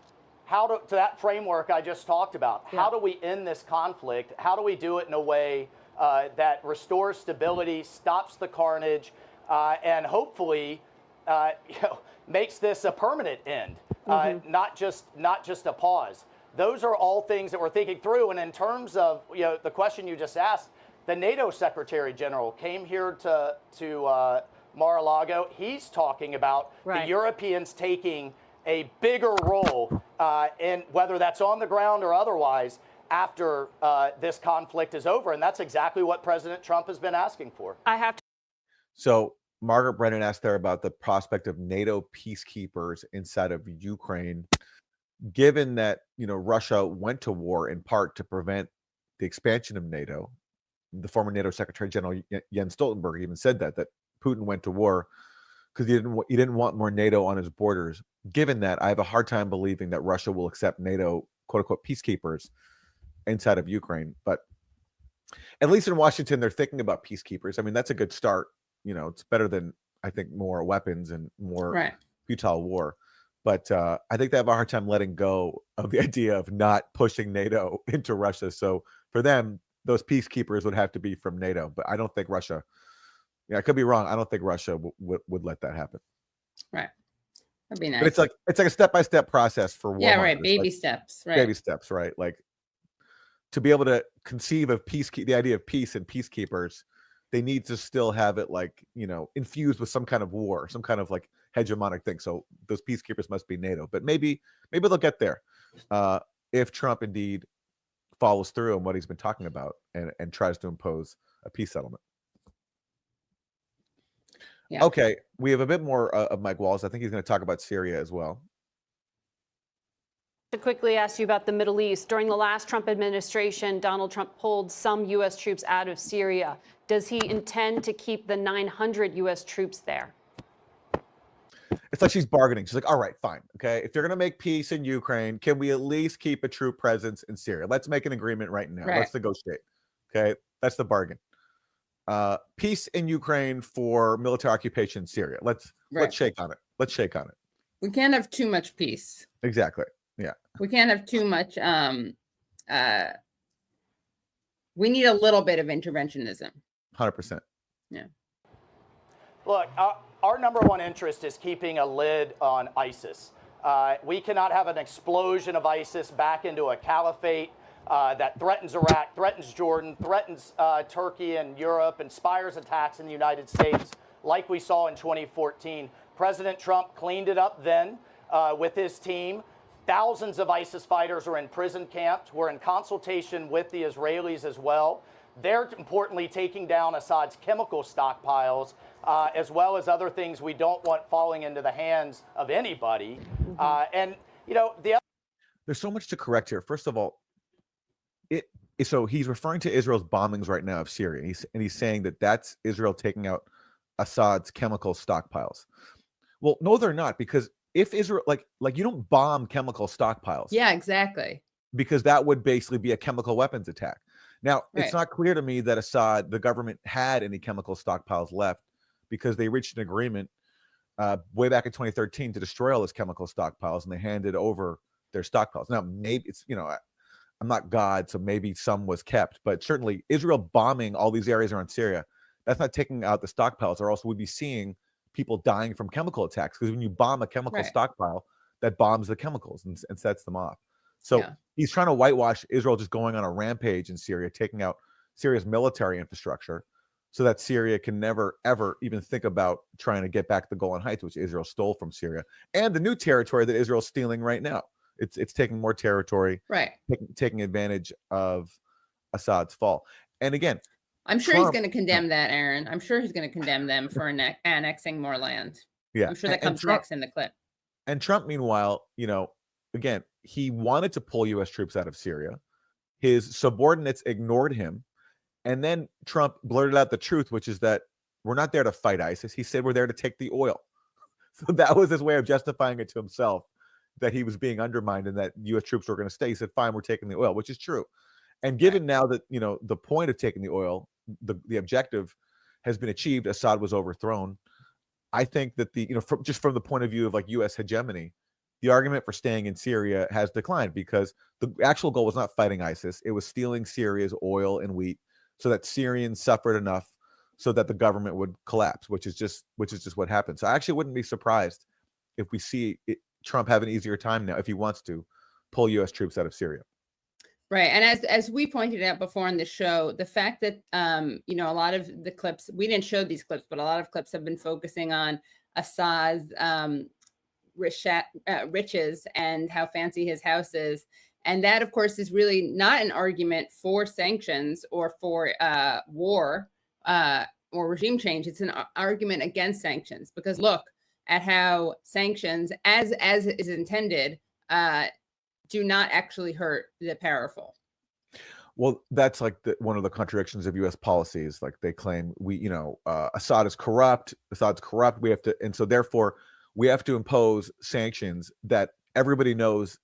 that framework I just talked about. Yeah. How do we end this conflict? How do we do it in a way that restores stability, stops the carnage, and hopefully makes this a permanent end, not just a pause? Those are all things that we're thinking through. And in terms of the question you just asked, the NATO Secretary General came here to Mar-a-Lago. He's talking about the Europeans taking a bigger role in whether that's on the ground or otherwise after this conflict is over. And that's exactly what President Trump has been asking for. I have to. So Margaret Brennan asked there about the prospect of NATO peacekeepers inside of Ukraine, given that, Russia went to war in part to prevent the expansion of NATO. The former NATO Secretary General Jens Stoltenberg even said that Putin went to war because he didn't want more NATO on his borders. Given that, I have a hard time believing that Russia will accept NATO, quote unquote, peacekeepers inside of Ukraine. But at least in Washington, they're thinking about peacekeepers. I mean, that's a good start. It's better than, I think, more weapons and more futile war. But I think they have a hard time letting go of the idea of not pushing NATO into Russia. So for them, those peacekeepers would have to be from NATO. But I don't think Russia, I could be wrong. I don't think Russia would let that happen. Right. That'd be nice. But it's like a step-by-step process for war. Yeah, right. Baby steps. Right. Baby steps, right? Like to be able to conceive of the idea of peace and peacekeepers, they need to still have it infused with some kind of war, some kind of like hegemonic thing. So those peacekeepers must be NATO. But maybe they'll get there if Trump indeed follows through on what he's been talking about and tries to impose a peace settlement. Yeah. Okay, we have a bit more of Mike Walls. I think he's going to talk about Syria as well. To quickly ask you about the Middle East. During the last Trump administration, Donald Trump pulled some U.S. troops out of Syria. Does he intend to keep the 900 U.S. troops there? It's like she's bargaining. She's like, all right, fine. Okay, if you're going to make peace in Ukraine, can we at least keep a troop presence in Syria? Let's make an agreement right now. Let's negotiate. Okay, that's the bargain. Peace in Ukraine for military occupation in Syria. Let's shake on it. Let's shake on it. We can't have too much peace. Exactly. Yeah. We can't have too much. We need a little bit of interventionism. 100%. Yeah. Look, our number one interest is keeping a lid on ISIS. We cannot have an explosion of ISIS back into a caliphate that threatens Iraq, threatens Jordan, threatens Turkey and Europe, inspires attacks in the United States like we saw in 2014. President Trump cleaned it up then with his team. Thousands of ISIS fighters are in prison camps. We're in consultation with the Israelis as well. They're importantly taking down Assad's chemical stockpiles, as well as other things we don't want falling into the hands of anybody. There's so much to correct here. First of all, so he's referring to Israel's bombings right now of Syria, and he's saying that that's Israel taking out Assad's chemical stockpiles. Well, no, they're not, because if Israel, like you don't bomb chemical stockpiles. Yeah, exactly. Because that would basically be a chemical weapons attack. Now, it's not clear to me that Assad, the government, had any chemical stockpiles left, because they reached an agreement way back in 2013 to destroy all those chemical stockpiles, and they handed over their stockpiles. Now, maybe it's, I'm not God, so maybe some was kept, but certainly Israel bombing all these areas around Syria, that's not taking out the stockpiles, or else we'd be seeing people dying from chemical attacks, because when you bomb a chemical stockpile, that bombs the chemicals and sets them off. So he's trying to whitewash Israel just going on a rampage in Syria, taking out Syria's military infrastructure, so that Syria can never, ever even think about trying to get back the Golan Heights, which Israel stole from Syria, and the new territory that Israel's stealing right now. It's taking more territory, taking advantage of Assad's fall. And again, I'm sure he's going to condemn that, Aaron. I'm sure he's going to condemn them for annexing more land. Yeah, I'm sure that comes next in the clip. And Trump, meanwhile, again, he wanted to pull U.S. troops out of Syria. His subordinates ignored him. And then Trump blurted out the truth, which is that we're not there to fight ISIS. He said we're there to take the oil. So that was his way of justifying it to himself, that he was being undermined and that U.S. troops were going to stay. He said, fine, we're taking the oil, which is true. And given now that, the point of taking the oil, the objective has been achieved, Assad was overthrown. I think that just from the point of view of like U.S. hegemony, the argument for staying in Syria has declined, because the actual goal was not fighting ISIS. It was stealing Syria's oil and wheat so that Syrians suffered enough so that the government would collapse, which is just what happened. So I actually wouldn't be surprised if we see Trump have an easier time now, if he wants to pull U.S. troops out of Syria. Right. And as we pointed out before on the show, the fact that, you know, a lot of the clips, we didn't show these clips, but a lot of clips have been focusing on Assad's riches and how fancy his house is. And that, of course, is really not an argument for sanctions or for war or regime change. It's an argument against sanctions, because look at how sanctions, as is intended, do not actually hurt the powerful. Well, that's like one of the contradictions of U.S. policies. Like they claim Assad is corrupt. Assad's corrupt. We have to, and so therefore we have to impose sanctions that everybody knows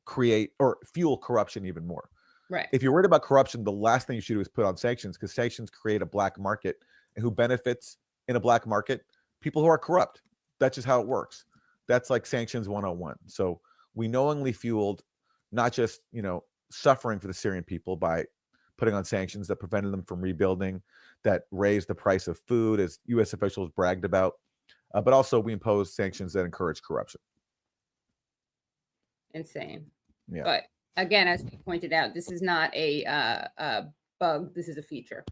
create or fuel corruption even more. Right. If you're worried about corruption, the last thing you should do is put on sanctions, because sanctions create a black market, and who benefits in a black market? People who are corrupt. That's just how it works. That's like sanctions 101. So we knowingly fueled not just, suffering for the Syrian people by putting on sanctions that prevented them from rebuilding, that raised the price of food, as U.S. officials bragged about, but also we imposed sanctions that encourage corruption. Insane. Yeah. But again, as we pointed out, this is not a bug. This is a feature.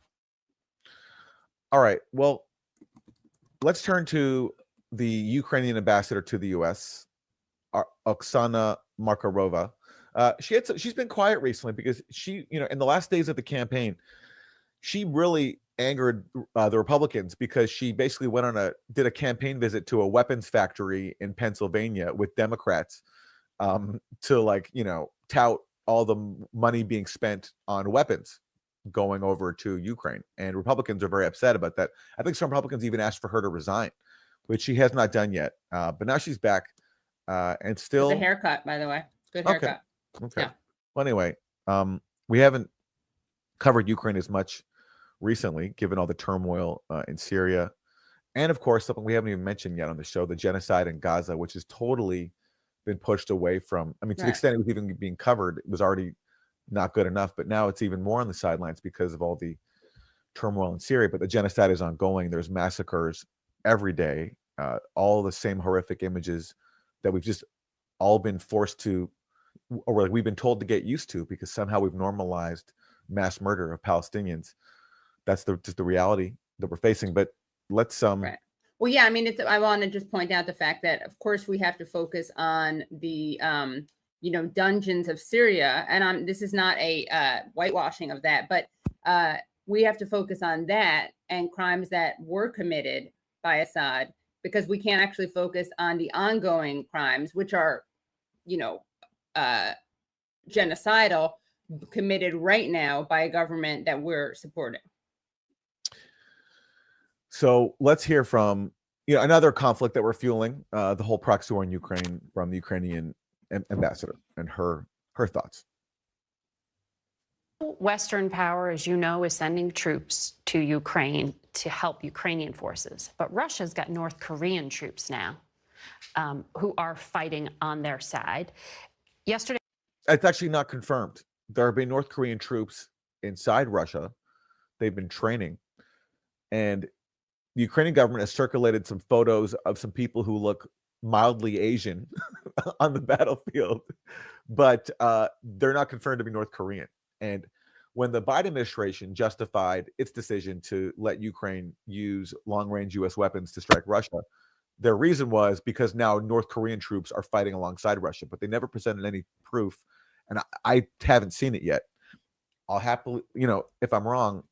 All right. Well, let's turn to the Ukrainian ambassador to the U.S., Oksana Markarova. She's been quiet recently because she, in the last days of the campaign, she really angered the Republicans, because she basically did a campaign visit to a weapons factory in Pennsylvania with Democrats to tout all the money being spent on weapons going over to Ukraine. And Republicans are very upset about that. I think some Republicans even asked for her to resign, which she has not done yet. But now she's back and still. The haircut, by the way. Good haircut. Okay. Yeah. Well, anyway, we haven't covered Ukraine as much recently, given all the turmoil in Syria. And of course, something we haven't even mentioned yet on the show, the genocide in Gaza, which has totally been pushed away from, to the extent it was even being covered, it was already not good enough. But now it's even more on the sidelines because of all the turmoil in Syria. But the genocide is ongoing. There's massacres every day, all the same horrific images that we've just all been forced to, or like we've been told to get used to, because somehow we've normalized mass murder of Palestinians. That's just the reality that we're facing. But let's Right. Well, yeah, I want to just point out the fact that, of course, we have to focus on the dungeons of Syria, and this is not a whitewashing of that, but we have to focus on that and crimes that were committed by Assad, because we can't actually focus on the ongoing crimes, which are genocidal, committed right now by a government that we're supporting. So let's hear from another conflict that we're fueling, the whole proxy war in Ukraine, from the Ukrainian ambassador and her thoughts. Western power, as you know, is sending troops to Ukraine to help Ukrainian forces. But Russia's got North Korean troops now who are fighting on their side. Yesterday, it's actually not confirmed. There have been North Korean troops inside Russia. They've been training. And the Ukrainian government has circulated some photos of some people who look mildly Asian on the battlefield, but they're not confirmed to be North Korean. And when the Biden administration justified its decision to let Ukraine use long-range U.S. weapons to strike Russia, their reason was because now North Korean troops are fighting alongside Russia, but they never presented any proof. And I haven't seen it yet. I'll happily, if I'm wrong,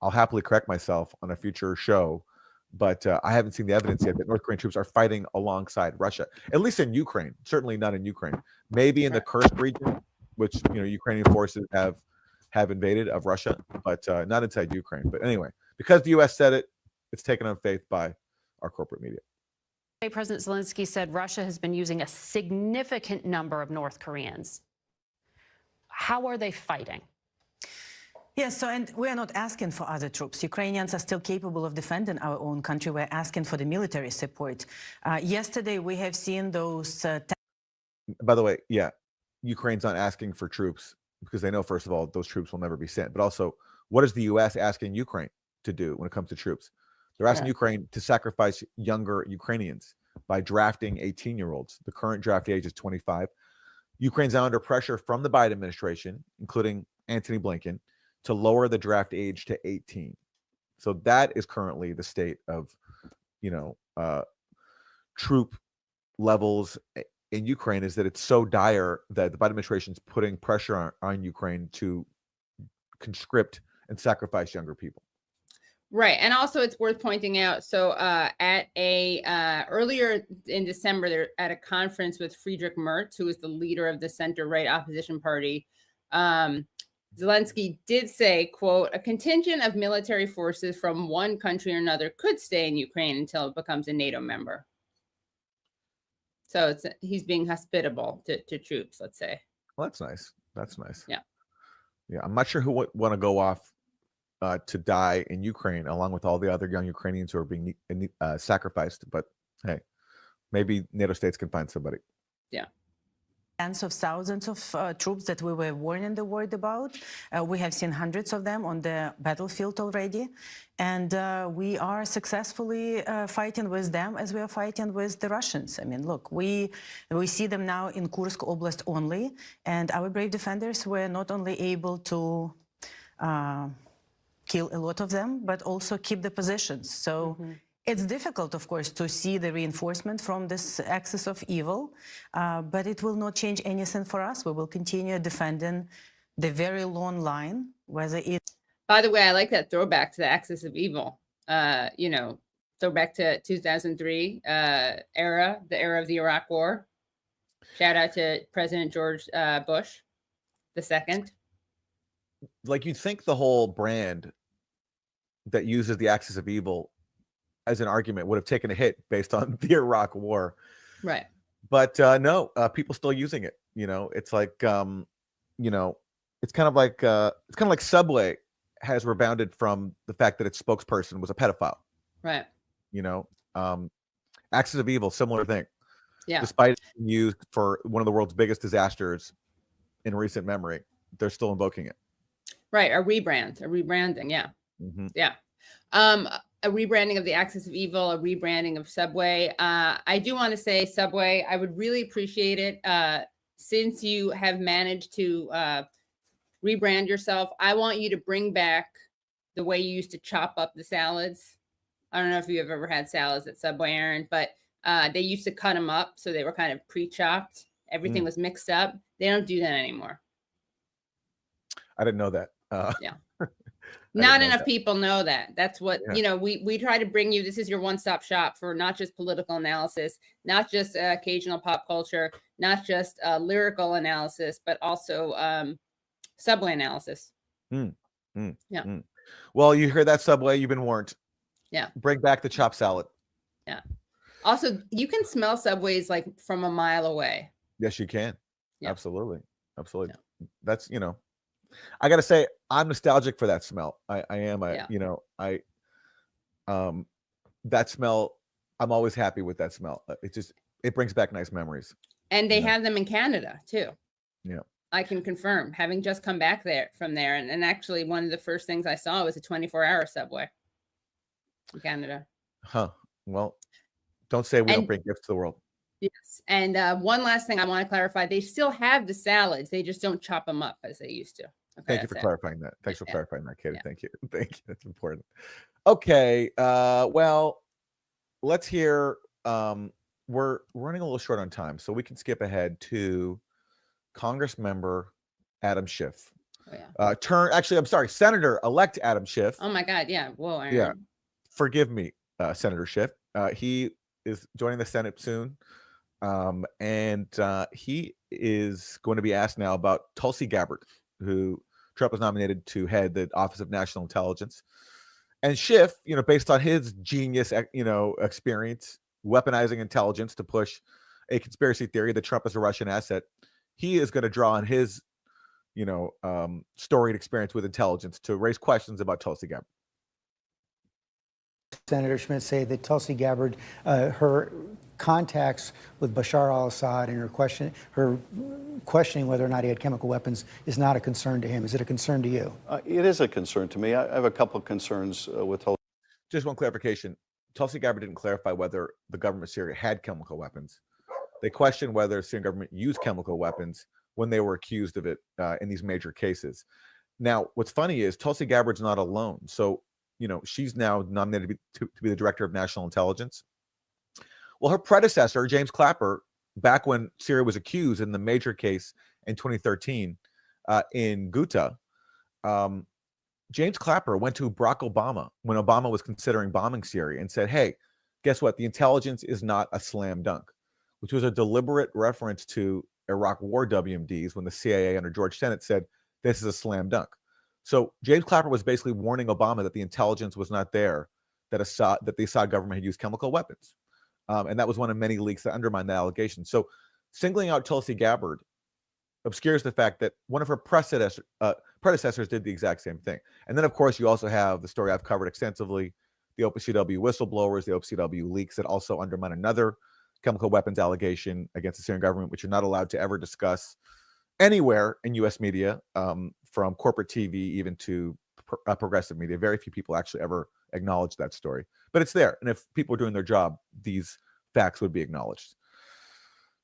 I'll happily correct myself on a future show. But I haven't seen the evidence yet that North Korean troops are fighting alongside Russia, at least in Ukraine. Certainly not in Ukraine. Maybe in the Kursk region, which Ukrainian forces have invaded of Russia, but not inside Ukraine. But anyway, because the U.S. said it, it's taken on faith by our corporate media. President Zelensky said Russia has been using a significant number of North Koreans. How are they fighting? Yes, and we are not asking for other troops. Ukrainians are still capable of defending our own country. We're asking for the military support. Yesterday, we have seen those... By the way, yeah, Ukraine's not asking for troops because they know, first of all, those troops will never be sent. But also, what is the U.S. asking Ukraine to do when it comes to troops? They're asking Ukraine to sacrifice younger Ukrainians by drafting 18-year-olds. The current draft age is 25. Ukraine's now under pressure from the Biden administration, including Antony Blinken, to lower the draft age to 18. So that is currently the state of, troop levels in Ukraine, is that it's so dire that the Biden administration is putting pressure on Ukraine to conscript and sacrifice younger people. Right. And also it's worth pointing out, so at a earlier in December, they're at a conference with Friedrich Merz, who is the leader of the center-right opposition party. Zelensky did say, quote, "A contingent of military forces from one country or another could stay in Ukraine until it becomes a NATO member." So he's being hospitable to troops, let's say. Well, that's nice. That's nice. Yeah. Yeah. I'm not sure who would want to go off to die in Ukraine, along with all the other young Ukrainians who are being sacrificed. But hey, maybe NATO states can find somebody. Yeah. Tens of thousands of troops that we were warned and worried about. We have seen hundreds of them on the battlefield already. And we are successfully fighting with them as we are fighting with the Russians. I mean, look, we see them now in Kursk Oblast only. And our brave defenders were not only able to kill a lot of them, but also keep the positions. So it's difficult, of course, to see the reinforcement from this axis of evil, but it will not change anything for us. We will continue defending the very long line, whether it's... By the way, I like that throwback to the axis of evil, throwback to 2003 era, the era of the Iraq War. Shout out to President George Bush II. Like, you'd think the whole brand that uses the axis of evil as an argument would have taken a hit based on the Iraq War. Right. But no, people still using it. It's like, it's kind of like Subway has rebounded from the fact that its spokesperson was a pedophile. Right. Axis of evil, similar thing. Yeah. Despite it being used for one of the world's biggest disasters in recent memory, they're still invoking it. Right. A rebranding. Yeah. Yeah. A rebranding of the axis of evil, a rebranding of Subway. I do want to say, Subway, I would really appreciate it since you have managed to rebrand yourself. I want you to bring back the way you used to chop up the salads. I don't know if you've ever had salads at Subway, Aaron, but they used to cut them up so they were kind of pre-chopped. Everything was mixed up. They don't do that anymore. I didn't know that. Yeah. Not enough people know that. That's what, we try to bring you. This is your one-stop shop for not just political analysis, not just occasional pop culture, not just lyrical analysis, but also Subway analysis. Yeah. Well, you hear that, Subway? You've been warned. Yeah. Bring back the chopped salad. Yeah. Also, you can smell Subways like from a mile away. Yes, you can. Yeah. Absolutely. Yeah. That's, I got to say, I'm nostalgic for that smell. I am. That smell, I'm always happy with that smell. It brings back nice memories. And they have them in Canada too. Yeah. I can confirm, having just come back from there. And actually one of the first things I saw was a 24-hour Subway in Canada. Huh. Well, don't say we don't bring gifts to the world. Yes. And one last thing I want to clarify. They still have the salads. They just don't chop them up as they used to. Okay, thank you for clarifying that. Thanks for clarifying that, Katie. Yeah. Thank you. That's important. Okay. Well, let's hear. We're running a little short on time, so we can skip ahead to Congress member Adam Schiff. Oh, yeah. Senator-elect Adam Schiff. Oh my God. Yeah. Whoa, Aaron. Yeah. Forgive me, Senator Schiff. He is joining the Senate soon. And he is going to be asked now about Tulsi Gabbard, who Trump has nominated to head the Office of National Intelligence. And Schiff, based on his genius, experience, weaponizing intelligence to push a conspiracy theory that Trump is a Russian asset, he is going to draw on his, storied experience with intelligence to raise questions about Tulsi Gabbard. Senator Schmidt say that Tulsi Gabbard, her contacts with Bashar al-Assad and her questioning whether or not he had chemical weapons is not a concern to him. Is it a concern to you? It is a concern to me. I have a couple of concerns with Tulsi. Just one clarification. Tulsi Gabbard didn't clarify whether the government of Syria had chemical weapons. They questioned whether the Syrian government used chemical weapons when they were accused of it in these major cases. Now, what's funny is Tulsi Gabbard's not alone. So, she's now nominated to be the director of national intelligence. Well, her predecessor, James Clapper, back when Syria was accused in the major case in 2013 in Ghouta, James Clapper went to Barack Obama when Obama was considering bombing Syria and said, hey, guess what? The intelligence is not a slam dunk, which was a deliberate reference to Iraq war WMDs when the CIA under George Tenet said, this is a slam dunk. So James Clapper was basically warning Obama that the intelligence was not there, that the Assad government had used chemical weapons. And that was one of many leaks that undermined that allegation. So singling out Tulsi Gabbard obscures the fact that one of her predecessors did the exact same thing. And then, of course, you also have the story I've covered extensively, the OPCW whistleblowers, the OPCW leaks that also undermine another chemical weapons allegation against the Syrian government, which you're not allowed to ever discuss anywhere in U.S. media, from corporate TV even to progressive media. Very few people actually ever acknowledge that story. But it's there. And if people are doing their job, these facts would be acknowledged.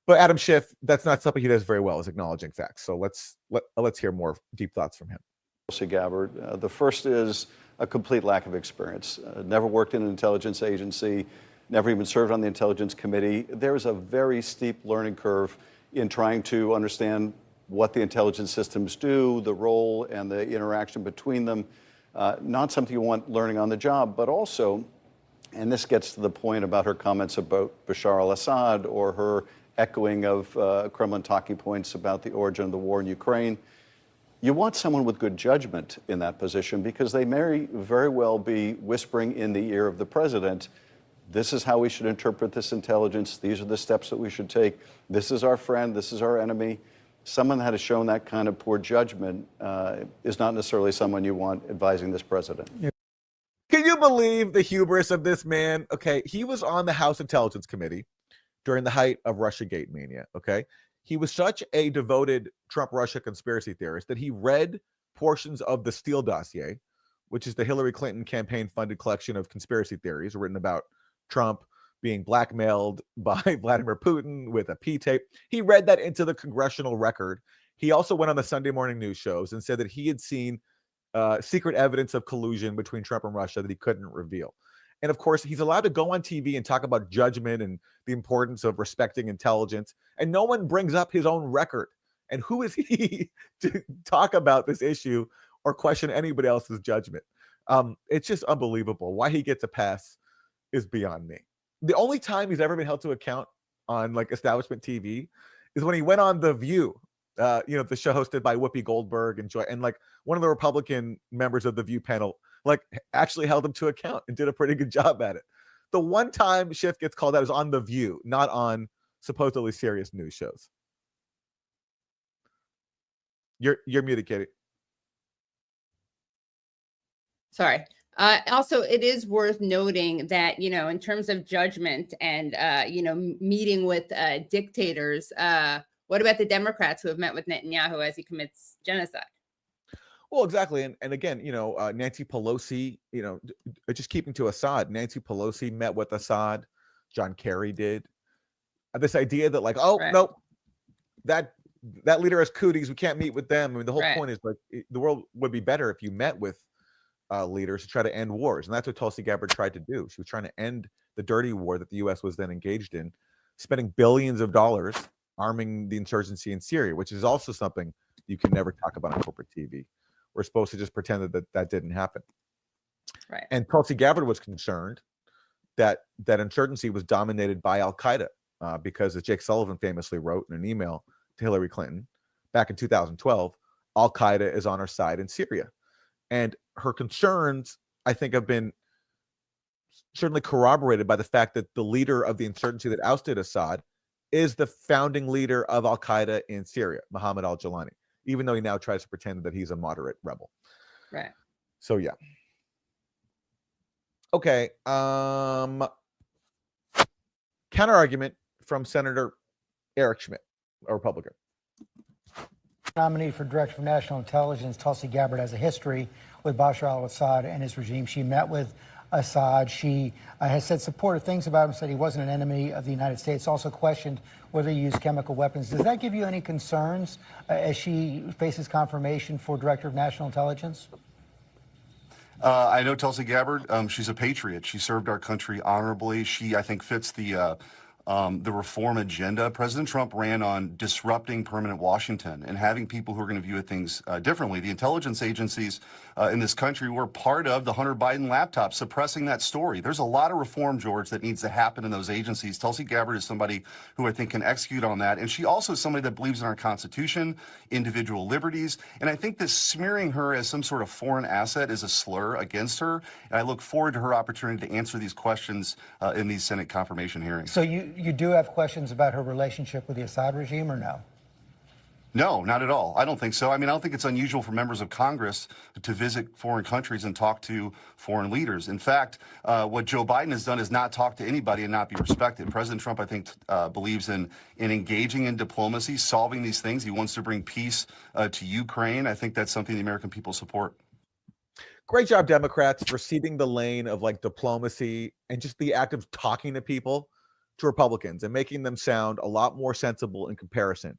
But Adam Schiff, that's not something he does very well, is acknowledging facts. So let's hear more deep thoughts from him. Tulsi Gabbard. The first is a complete lack of experience. Never worked in an intelligence agency, never even served on the intelligence committee. There is a very steep learning curve in trying to understand what the intelligence systems do, the role and the interaction between them. Not something you want learning on the job, but also, and this gets to the point about her comments about Bashar al-Assad or her echoing of Kremlin talking points about the origin of the war in Ukraine. You want someone with good judgment in that position because they may very well be whispering in the ear of the president, this is how we should interpret this intelligence, these are the steps that we should take, this is our friend, this is our enemy. Someone that has shown that kind of poor judgment is not necessarily someone you want advising this president. Can you believe the hubris of this man? Okay, he was on the House Intelligence Committee during the height of Russiagate mania, okay? He was such a devoted Trump-Russia conspiracy theorist that he read portions of the Steele dossier, which is the Hillary Clinton campaign-funded collection of conspiracy theories written about Trump being blackmailed by Vladimir Putin with a P-tape. He read that into the congressional record. He also went on the Sunday morning news shows and said that he had seen secret evidence of collusion between Trump and Russia that he couldn't reveal. And of course, he's allowed to go on TV and talk about judgment and the importance of respecting intelligence. And no one brings up his own record. And who is he to talk about this issue or question anybody else's judgment? It's just unbelievable. Why he gets a pass is beyond me. The only time he's ever been held to account on like establishment TV is when he went on The View, the show hosted by Whoopi Goldberg and like one of the Republican members of The View panel like actually held him to account and did a pretty good job at it. The one time Schiff gets called out is on The View, not on supposedly serious news shows. You're muted, Katie. Sorry. Also, it is worth noting that, in terms of judgment and, meeting with dictators, what about the Democrats who have met with Netanyahu as he commits genocide? Well, exactly. And again, Nancy Pelosi, just keeping to Assad, Nancy Pelosi met with Assad, John Kerry did. This idea that like, oh, no, that leader has cooties, we can't meet with them. I mean, the whole point is like the world would be better if you met with leaders to try to end wars. And that's what Tulsi Gabbard tried to do. She was trying to end the dirty war that the U.S. was then engaged in, spending billions of dollars arming the insurgency in Syria, which is also something you can never talk about on corporate TV. We're supposed to just pretend that didn't happen. Right. And Tulsi Gabbard was concerned that insurgency was dominated by Al-Qaeda because, as Jake Sullivan famously wrote in an email to Hillary Clinton back in 2012, Al-Qaeda is on our side in Syria. And her concerns, I think, have been certainly corroborated by the fact that the leader of the insurgency that ousted Assad is the founding leader of Al-Qaeda in Syria, Mohammed al-Jawlani, even though he now tries to pretend that he's a moderate rebel. Right. So, yeah. Okay. Counter argument from Senator Eric Schmidt, a Republican. Nominee for Director of National Intelligence, Tulsi Gabbard, has a history with Bashar al-Assad and his regime. She met with Assad. She has said supportive things about him, said he wasn't an enemy of the United States, also questioned whether he used chemical weapons. Does that give you any concerns as she faces confirmation for Director of National Intelligence? I know Tulsi Gabbard. She's a patriot. She served our country honorably. She, I think, fits the reform agenda. President Trump ran on disrupting permanent Washington and having people who are going to view things differently. The intelligence agencies in this country were part of the Hunter Biden laptop, suppressing that story. There's a lot of reform, George, that needs to happen in those agencies. Tulsi Gabbard is somebody who I think can execute on that. And she also is somebody that believes in our Constitution, individual liberties. And I think this smearing her as some sort of foreign asset is a slur against her. And I look forward to her opportunity to answer these questions in these Senate confirmation hearings. So you do have questions about her relationship with the Assad regime, or no? No, not at all. I don't think so. I mean, I don't think it's unusual for members of Congress to visit foreign countries and talk to foreign leaders. In fact, what Joe Biden has done is not talk to anybody and not be respected. President Trump, I think, believes in engaging in diplomacy, solving these things. He wants to bring peace to Ukraine. I think that's something the American people support. Great job, Democrats, for ceding the lane of like diplomacy and just the act of talking to people, to Republicans, and making them sound a lot more sensible in comparison.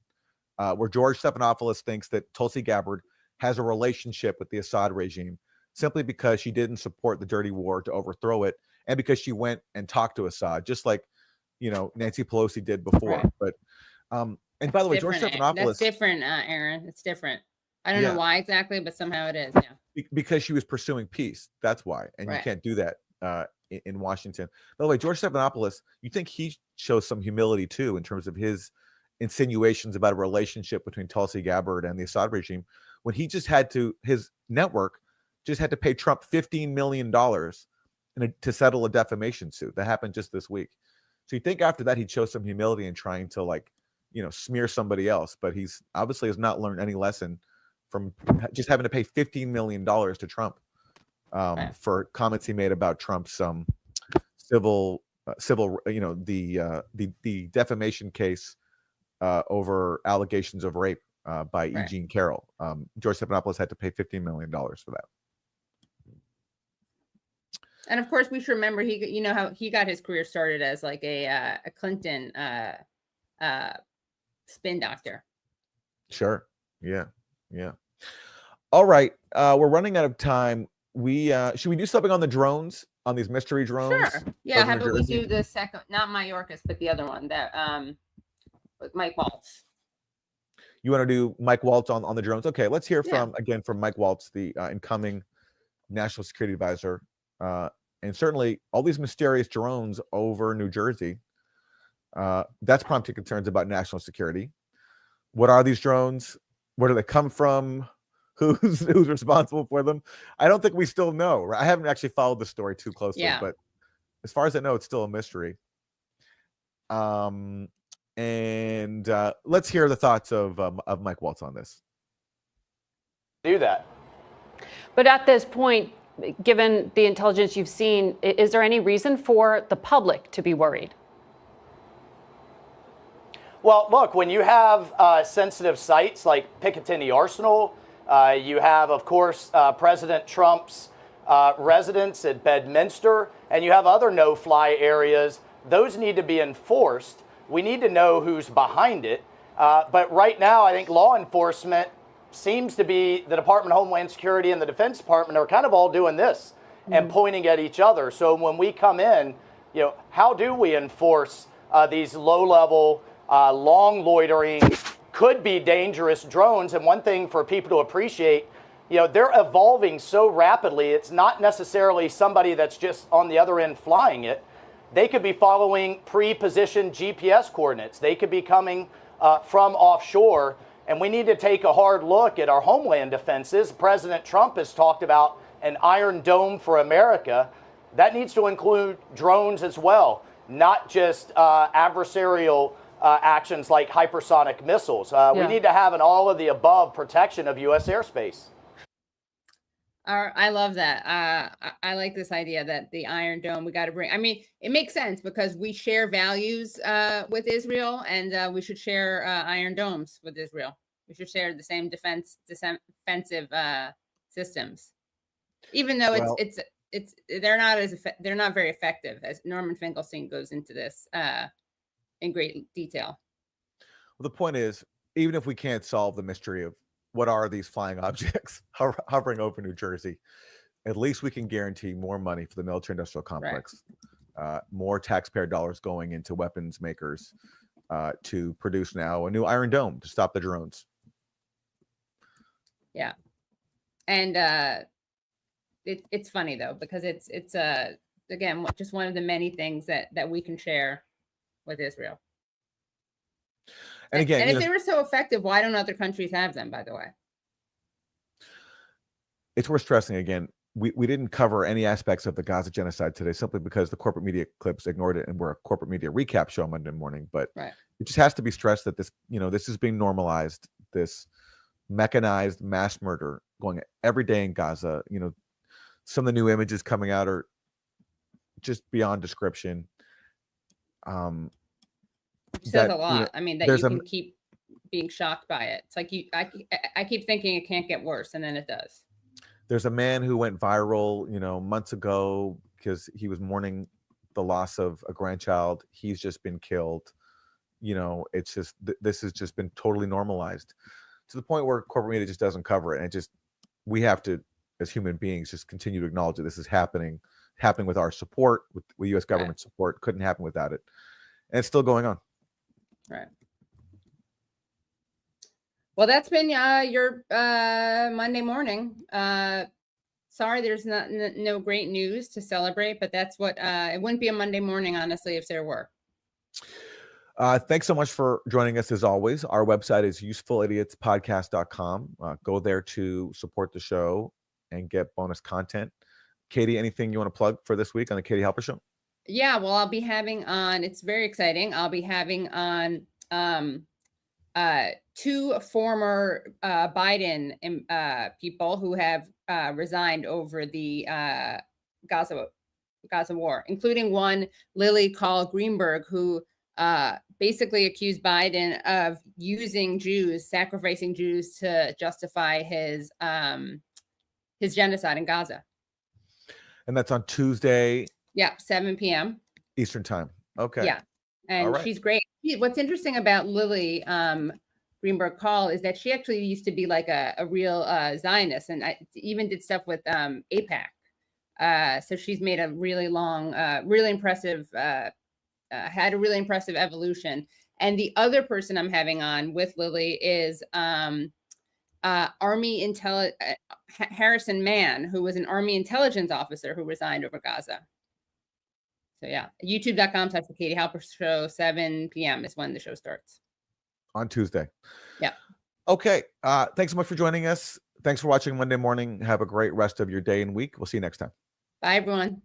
Where George Stephanopoulos thinks that Tulsi Gabbard has a relationship with the Assad regime simply because she didn't support the dirty war to overthrow it, and because she went and talked to Assad, just like, you know, Nancy Pelosi did before. Right. But and by the way, George Stephanopoulos, that's different, Aaron. It's different. I don't know why exactly, but somehow it is. Yeah, because she was pursuing peace. That's why, and you can't do that in Washington. By the way, George Stephanopoulos, you think he shows some humility too in terms of his insinuations about a relationship between Tulsi Gabbard and the Assad regime, when he just had to, his network just had to pay Trump $15 million to settle a defamation suit. That happened just this week. So you think after that he'd show some humility in trying to, like, you know, smear somebody else, but he's obviously has not learned any lesson from just having to pay $15 million to Trump for comments he made about Trump's civil, you know, the defamation case over allegations of rape by E. Jean Carroll. George Stephanopoulos had to pay $15 million for that. And of course, we should remember you know how he got his career started as like a Clinton spin doctor. Sure. Yeah. All right. We're running out of time. Should we do something on the drones, on these mystery drones? Sure. Yeah. How about we do the second, not Mayorkas, but the other one that with Mike Waltz. You want to do Mike Waltz on the drones? Okay, let's hear from Mike Waltz, the incoming national security advisor. And certainly all these mysterious drones over New Jersey, that's prompting concerns about national security. What are these drones? Where do they come from? Who's responsible for them? I don't think we still know. I haven't actually followed the story too closely, but as far as I know, it's still a mystery. And let's hear the thoughts of Mike Waltz on this. Do that. But at this point, given the intelligence you've seen, is there any reason for the public to be worried? Well, look, when you have sensitive sites like Picatinny Arsenal, you have, of course, President Trump's residence at Bedminster, and you have other no-fly areas, those need to be enforced. We need to know who's behind it. But right now, I think law enforcement seems to be, the Department of Homeland Security and the Defense Department are kind of all doing this and pointing at each other. So when we come in, you know, how do we enforce these low-level, long loitering, could be dangerous drones? And one thing for people to appreciate, you know, they're evolving so rapidly. It's not necessarily somebody that's just on the other end flying it. They could be following pre-positioned GPS coordinates. They could be coming from offshore. And we need to take a hard look at our homeland defenses. President Trump has talked about an Iron Dome for America. That needs to include drones as well, not just adversarial actions like hypersonic missiles. We need to have an all of the above protection of U.S. airspace. I love that. I like this idea that the Iron Dome, we got to bring, I mean, it makes sense because we share values with Israel, and we should share Iron Domes with Israel. We should share the same defensive systems, even though they're not very effective, as Norman Finkelstein goes into this in great detail. Well, the point is, even if we can't solve the mystery of what are these flying objects hovering over New Jersey, at least we can guarantee more money for the military-industrial complex, more taxpayer dollars going into weapons makers to produce now a new Iron Dome to stop the drones. Yeah, and it's funny though, because it's again just one of the many things that we can share with Israel. And again, and if they were so effective, why don't other countries have them? By the way, it's worth stressing again. We didn't cover any aspects of the Gaza genocide today simply because the corporate media clips ignored it, and we're a corporate media recap show Monday morning. But it just has to be stressed that this is being normalized. This mechanized mass murder going every day in Gaza. Some of the new images coming out are just beyond description. Which says a lot. I mean, that you can keep being shocked by it. It's like I keep thinking it can't get worse, and then it does. There's a man who went viral, months ago because he was mourning the loss of a grandchild. He's just been killed. It's just this has just been totally normalized to the point where corporate media just doesn't cover it, and we have to, as human beings, just continue to acknowledge that this is happening with our support, with U.S. government support. Couldn't happen without it, and it's still going on. Right. Well, that's been your Monday morning. Sorry, there's no great news to celebrate, but that's what it wouldn't be a Monday morning, honestly, if there were. Thanks so much for joining us as always. Our website is usefulidiots.podcast.com. Go there to support the show and get bonus content. Katie, anything you want to plug for this week on the Katie Halper Show? Yeah, well, I'll be having on, it's very exciting. I'll be having on two former Biden people who have resigned over the Gaza war, including one, Lily Call Greenberg, who basically accused Biden of using Jews, sacrificing Jews to justify his genocide in Gaza. And that's on Tuesday. Yeah, 7 p.m. Eastern time. Okay. Yeah, and she's great. What's interesting about Lily Greenberg Call is that she actually used to be like a real Zionist, and even did stuff with AIPAC. So she's made a really long, really impressive, had a really impressive evolution. And the other person I'm having on with Lily is Harrison Mann, who was an Army intelligence officer who resigned over Gaza. So yeah, youtube.com/The Katie Halper Show, 7 p.m. is when the show starts. On Tuesday. Yeah. Okay. Thanks so much for joining us. Thanks for watching Monday morning. Have a great rest of your day and week. We'll see you next time. Bye, everyone.